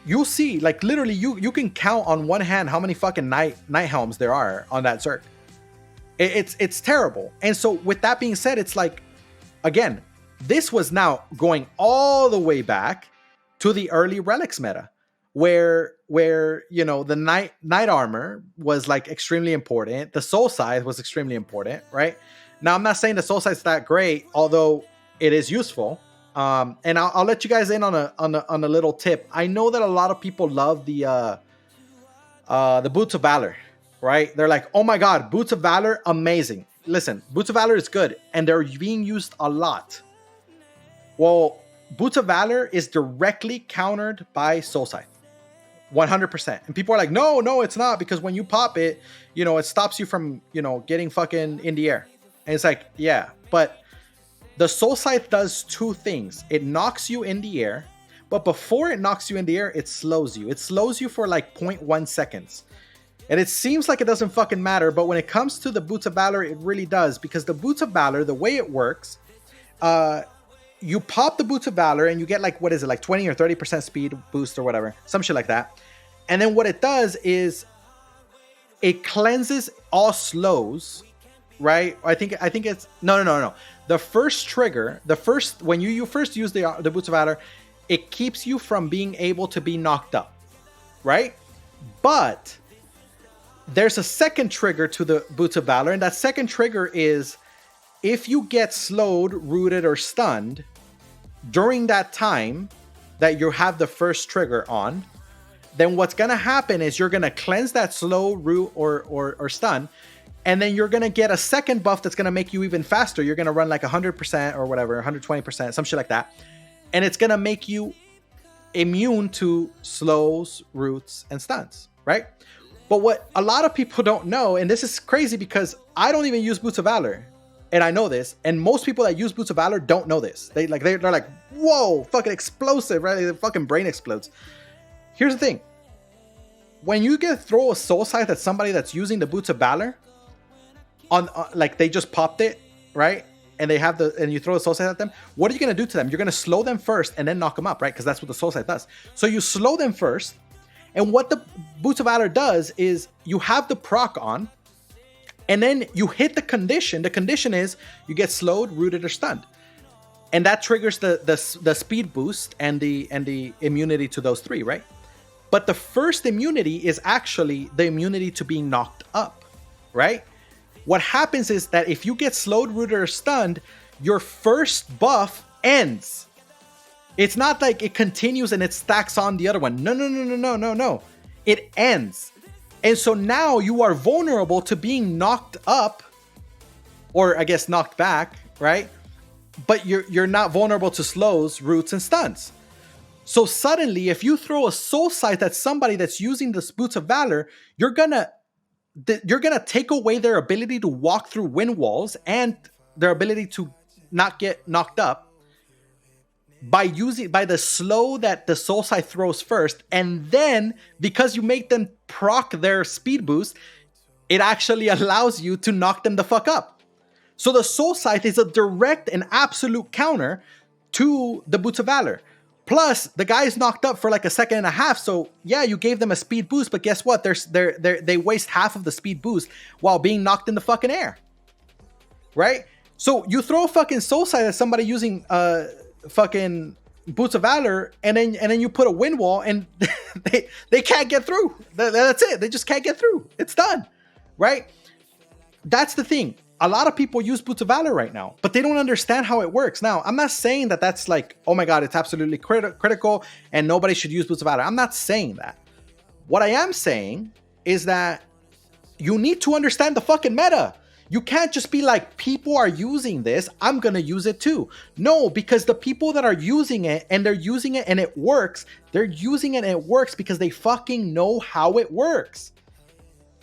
you'll see, like, literally you can count on one hand how many fucking knight helms there are on that Zerg. It's terrible. And so with that being said, it's like, again, this was now going all the way back to the early relics meta, where you know, the knight armor was like extremely important. The soul scythe was extremely important, right? Now, I'm not saying the soul scythe's that great, although it is useful. And I'll let you guys in on a little tip. I know that a lot of people love the Boots of Valor, right? They're like, oh my god, Boots of Valor, amazing. Listen, Boots of Valor is good, and they're being used a lot. Well, Boots of Valor is directly countered by Soul Scythe, 100%. And people are like, no, it's not, because when you pop it, you know, it stops you from, you know, getting fucking in the air. And it's like, yeah, but the Soul Scythe does two things. It knocks you in the air, but before it knocks you in the air, it slows you. It slows you for like 0.1 seconds. And it seems like it doesn't fucking matter, but when it comes to the Boots of Valor, it really does, because the Boots of Valor, the way it works, you pop the Boots of Valor and you get like, what is it, like 20 or 30% speed boost or whatever, some shit like that. And then what it does is it cleanses all slows, right? I think it's no. The first trigger, when you first use the Boots of Valor, it keeps you from being able to be knocked up, right? But there's a second trigger to the Boots of Valor, and that second trigger is if you get slowed, rooted, or stunned during that time that you have the first trigger on, then what's gonna happen is you're gonna cleanse that slow, root, or stun. And then you're going to get a second buff that's going to make you even faster. You're going to run like 100% or whatever, 120%, some shit like that. And it's going to make you immune to slows, roots, and stuns, right? But what a lot of people don't know, and this is crazy because I don't even use Boots of Valor, and I know this, and most people that use Boots of Valor don't know this. They're like, whoa, fucking explosive, right? Their fucking brain explodes. Here's the thing. When you throw a Soul Scythe at somebody that's using the Boots of Valor, like they just popped it, right? And and you throw the Soul Scythe at them. What are you going to do to them? You're going to slow them first and then knock them up, right? Because that's what the Soul Scythe does. So you slow them first. And what the Boots of Valor does is you have the proc on, and then you hit the condition. The condition is you get slowed, rooted, or stunned. And that triggers the speed boost and the immunity to those three, right? But the first immunity is actually the immunity to being knocked up, right? What happens is that if you get slowed, rooted, or stunned, your first buff ends. It's not like it continues and it stacks on the other one. No. It ends. And so now you are vulnerable to being knocked up, or I guess knocked back, right? But you're not vulnerable to slows, roots, and stuns. So suddenly, if you throw a soul sight at somebody that's using the Boots of Valor, you're gonna take away their ability to walk through wind walls and their ability to not get knocked up by the slow that the soul sight throws first, and then because you make them proc their speed boost, it actually allows you to knock them the fuck up. So the soul sight is a direct and absolute counter to the Boots of Valor. Plus, the guy is knocked up for like a second and a half. So yeah, you gave them a speed boost, but guess what? They waste half of the speed boost while being knocked in the fucking air. Right? So you throw a fucking soul sight at somebody using fucking Boots of Valor, and then you put a wind wall, and they can't get through. That's it. They just can't get through. It's done. Right? That's the thing. A lot of people use Boots of Valor right now, but they don't understand how it works. Now, I'm not saying that that's like, oh my God, it's absolutely critical and nobody should use Boots of Valor. I'm not saying that. What I am saying is that you need to understand the fucking meta. You can't just be like, people are using this, I'm gonna use it too. No, because the people that are using it and they're using it and it works, they're using it and it works because they fucking know how it works.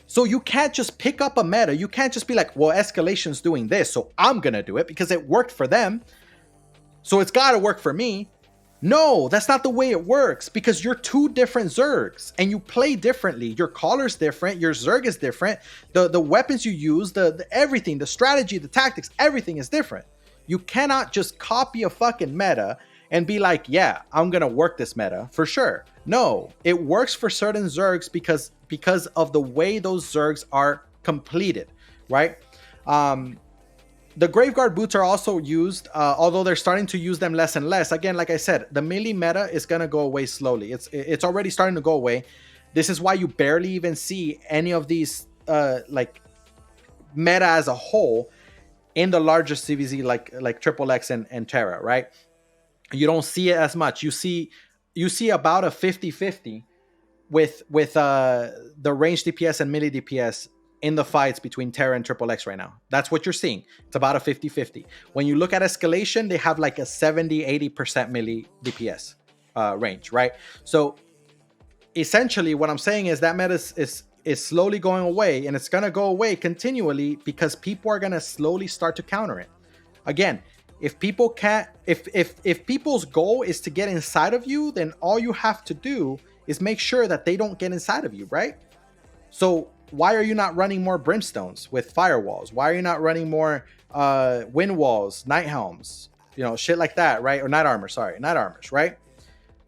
So you can't just pick up a meta. You can't just be like, well, Escalation's doing this, so I'm gonna do it because it worked for them, so it's gotta work for me. No, that's not the way it works, because you're two different Zergs and you play differently. Your caller's different, your Zerg is different, the weapons you use, the everything, the strategy, the tactics, everything is different. You cannot just copy a fucking meta and be like, yeah, I'm gonna work this meta for sure. No, it works for certain Zergs because of the way those Zergs are completed, right? The Graveguard boots are also used, although they're starting to use them less and less. Again, like I said, the melee meta is gonna go away slowly. It's already starting to go away. This is why you barely even see any of these like meta as a whole in the largest CvZ like Triple X and Terra, right? You don't see it as much. You see about a 50-50 with the range DPS and melee DPS in the fights between Terra and Triple X right now. That's what you're seeing. It's about a 50-50. When you look at Escalation, they have like a 70-80% melee DPS range, right? So essentially what I'm saying is that meta is slowly going away, and it's gonna go away continually because people are gonna slowly start to counter it. Again, if people can't, if people's goal is to get inside of you, then all you have to do is make sure that they don't get inside of you, right? So why are you not running more Brimstones with firewalls? Why are you not running more wind walls, night helms, shit like that, right? Or night armors, right?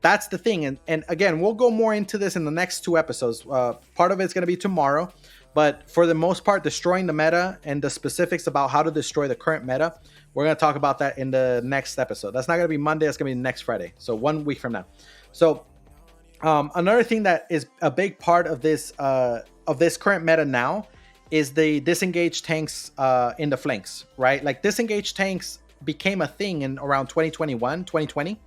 That's the thing. And again, we'll go more into this in the next 2 episodes. Part of it's going to be tomorrow, but for the most part, destroying the meta and the specifics about how to destroy the current meta, we're going to talk about that in the next episode. That's not going to be Monday. That's going to be next Friday. So 1 week from now. So another thing that is a big part of this current meta now is the disengaged tanks in the flanks, right? Like disengaged tanks became a thing in around 2021, 2020.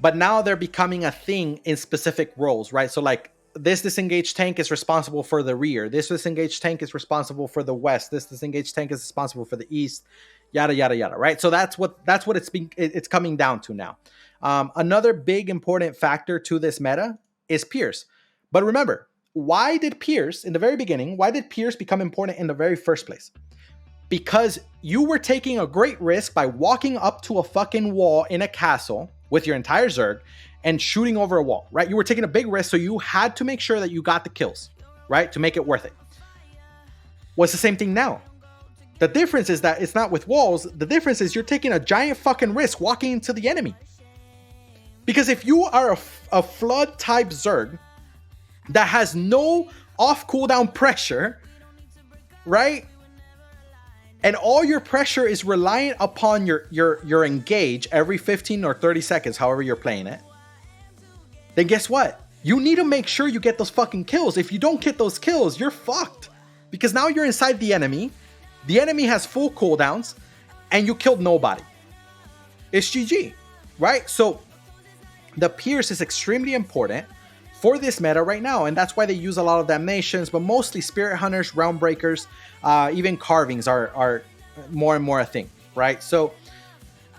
But now they're becoming a thing in specific roles, right? So like this disengaged tank is responsible for the rear. This disengaged tank is responsible for the west. This disengaged tank is responsible for the east, yada, yada, yada, right? So that's what it's coming down to now. Another big important factor to this meta is Pierce. But remember, why did Pierce, in the very beginning, why did Pierce become important in the very first place? Because you were taking a great risk by walking up to a fucking wall in a castle with your entire Zerg and shooting over a wall, right? You were taking a big risk, so you had to make sure that you got the kills, right? To make it worth it. What's the same thing now? The difference is that it's not with walls. The difference is you're taking a giant fucking risk walking into the enemy. Because if you are a flood type Zerg that has no off cooldown pressure, right? And all your pressure is reliant upon your engage every 15 or 30 seconds, however you're playing it, then guess what? You need to make sure you get those fucking kills. If you don't get those kills, you're fucked. Because now you're inside the enemy has full cooldowns, and you killed nobody. It's GG, right? So the Pierce is extremely important for this meta right now, and that's why they use a lot of damnations, but mostly Spirit Hunters, Realm Breakers, even Carvings are more and more a thing, right? So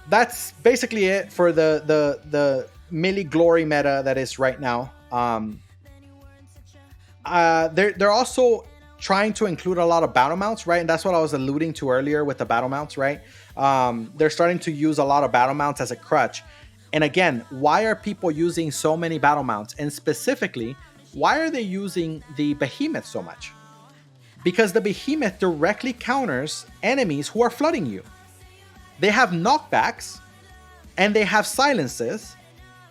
that's basically it for the melee glory meta that is right now. They're also trying to include a lot of battle mounts, right? And that's what I was alluding to earlier with the battle mounts, right? They're starting to use a lot of battle mounts as a crutch. And again, why are people using so many battle mounts? And specifically, why are they using the behemoth so much? Because the behemoth directly counters enemies who are flooding you. They have knockbacks and they have silences,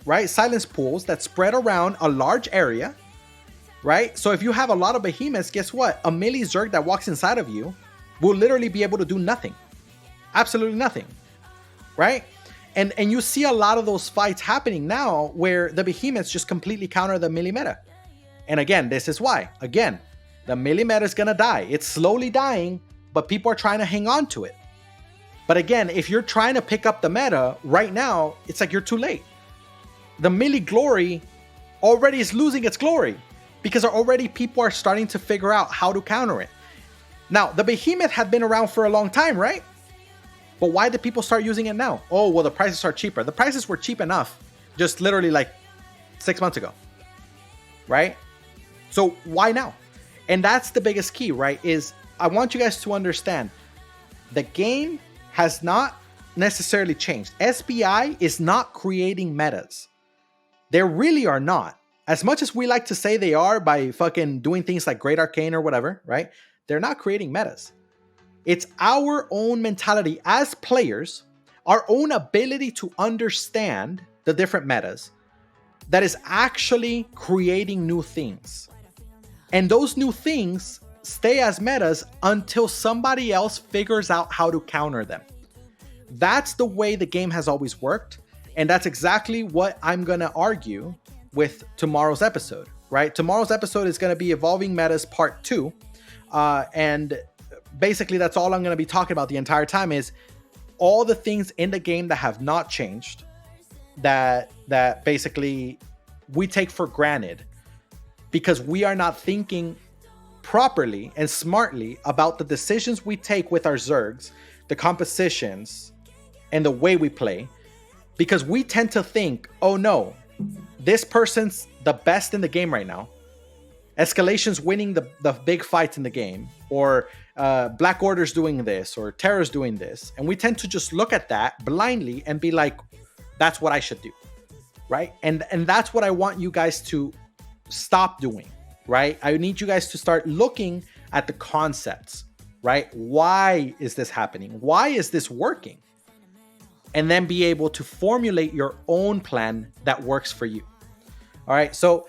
right? Silence pools that spread around a large area, right? So if you have a lot of behemoths, guess what? A melee Zerg that walks inside of you will literally be able to do nothing. Absolutely nothing, right? And you see a lot of those fights happening now where the behemoths just completely counter the melee meta. And again, this is why. Again, the melee meta is going to die. It's slowly dying, but people are trying to hang on to it. But again, if you're trying to pick up the meta right now, it's like you're too late. The melee glory already is losing its glory because already people are starting to figure out how to counter it. Now, the behemoth had been around for a long time, right? But why did people start using it now? Oh, well, the prices are cheaper. The prices were cheap enough just literally like 6 months ago, right? So why now? And that's the biggest key, right? Is I want you guys to understand the game has not necessarily changed. SBI is not creating metas. They really are not. As much as we like to say they are by fucking doing things like Great Arcane or whatever, right? They're not creating metas. It's our own mentality as players, our own ability to understand the different metas that is actually creating new things. And those new things stay as metas until somebody else figures out how to counter them. That's the way the game has always worked. And that's exactly what I'm going to argue with tomorrow's episode, right? Tomorrow's episode is going to be Evolving Metas Part 2. And basically that's all I'm going to be talking about the entire time is all the things in the game that have not changed, that basically we take for granted because we are not thinking properly and smartly about the decisions we take with our Zergs, the compositions, and the way we play, because we tend to think, oh no, this person's the best in the game right now. Escalation's winning the big fights in the game, or Black Order's doing this, or Terror's doing this. And we tend to just look at that blindly and be like, that's what I should do, right? And that's what I want you guys to stop doing, right? I need you guys to start looking at the concepts, right? Why is this happening? Why is this working? And then be able to formulate your own plan that works for you. All right, so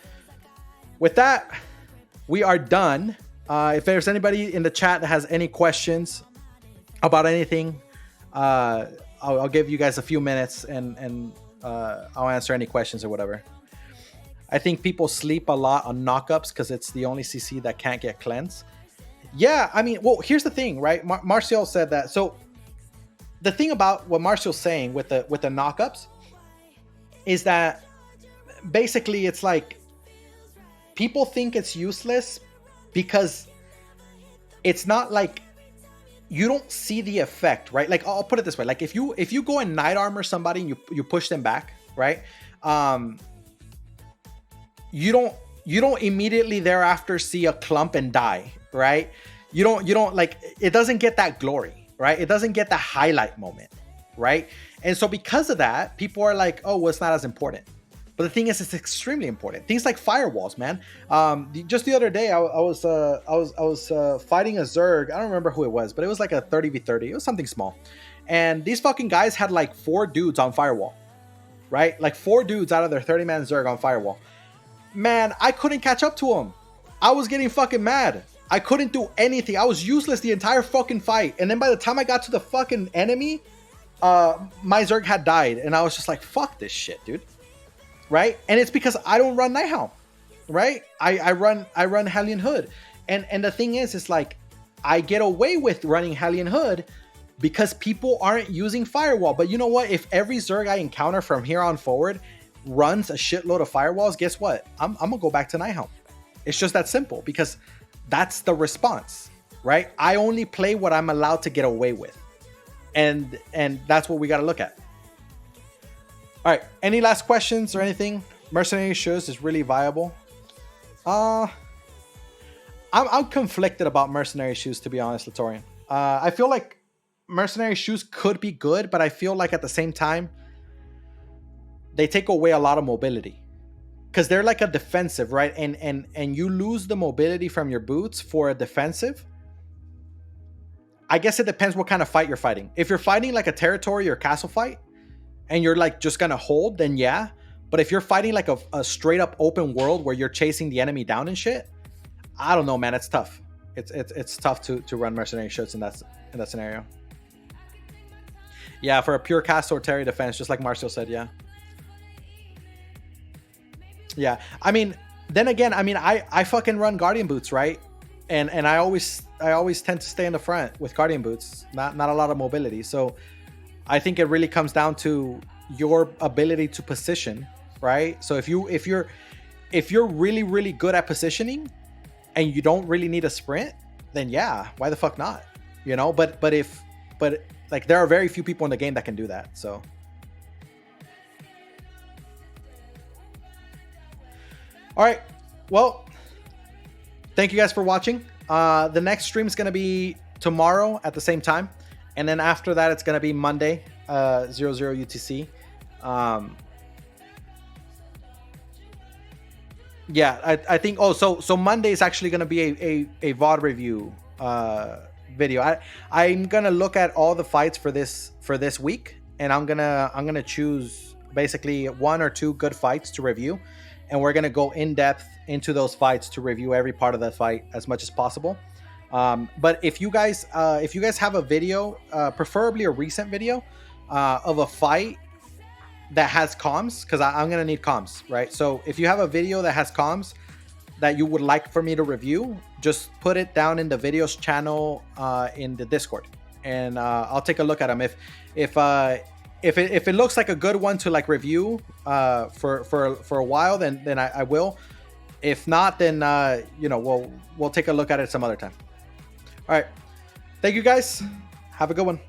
with that, we are done. If there's anybody in the chat that has any questions about anything, I'll give you guys a few minutes and I'll answer any questions or whatever. I think people sleep a lot on knockups because it's the only CC that can't get cleansed. Yeah, I mean, well, here's the thing, right? Martial said that. So the thing about what Martial's saying with the knockups is that basically it's like people think it's useless because it's not like you don't see the effect, right? Like I'll put it this way: like if you go and night armor somebody and you push them back, right? You don't immediately thereafter see a clump and die, right? You don't like, it doesn't get that glory, right? It doesn't get the highlight moment, right? And so because of that, people are like, oh, well, it's not as important. But the thing is, it's extremely important. Things like firewalls, man. Just the other day, I was fighting a Zerg. I don't remember who it was, but it was like a 30v30. It was something small. And these fucking guys had like 4 dudes on firewall, right? Like 4 dudes out of their 30-man Zerg on firewall. Man, I couldn't catch up to them. I was getting fucking mad. I couldn't do anything. I was useless the entire fucking fight. And then by the time I got to the fucking enemy, my Zerg had died. And I was just like, fuck this shit, dude. Right? And it's because I don't run Nighthelm, right? I run Hellion Hood. And the thing is, it's like I get away with running Hellion Hood because people aren't using firewall. But you know what? If every Zerg I encounter from here on forward runs a shitload of firewalls, guess what? I'm gonna go back to Nighthelm. It's just that simple because that's the response, right? I only play what I'm allowed to get away with. And that's what we got to look at. All right. Any last questions or anything? Mercenary shoes is really viable. I'm conflicted about mercenary shoes, to be honest, Latorian. I feel like mercenary shoes could be good, but I feel like at the same time they take away a lot of mobility because they're like a defensive, right? And you lose the mobility from your boots for a defensive. I guess it depends what kind of fight you're fighting. If you're fighting like a territory or castle fight and you're like just gonna hold, then yeah. But if you're fighting like a straight up open world where you're chasing the enemy down and shit, I don't know, man. It's tough. It's tough to run mercenary shirts in that scenario. Yeah, for a pure castle or terry defense, just like Marcio said, yeah. Yeah, I mean, then again, I mean, I fucking run guardian boots, right? And I always tend to stay in the front with guardian boots, not a lot of mobility. So I think it really comes down to your ability to position, right? So if you're really good at positioning and you don't really need a sprint, then yeah, why the fuck not? You know, but like there are very few people in the game that can do that. So all right, well, thank you guys for watching. The next stream is going to be tomorrow at the same time, and then after that it's going to be Monday 00 UTC. Yeah, I think. Oh, so Monday is actually going to be a VOD review video. I'm gonna look at all the fights for this week, and I'm gonna choose basically 1 or 2 good fights to review, and we're gonna go in depth into those fights to review every part of that fight as much as possible. But if you guys have a video, preferably a recent video of a fight that has comms, because I'm gonna need comms, right? So if you have a video that has comms that you would like for me to review, just put it down in the videos channel in the Discord, and I'll take a look at them. If it looks like a good one to like review for a while, then I will. If not, then you know, we'll take a look at it some other time. All right, thank you guys. Have a good one.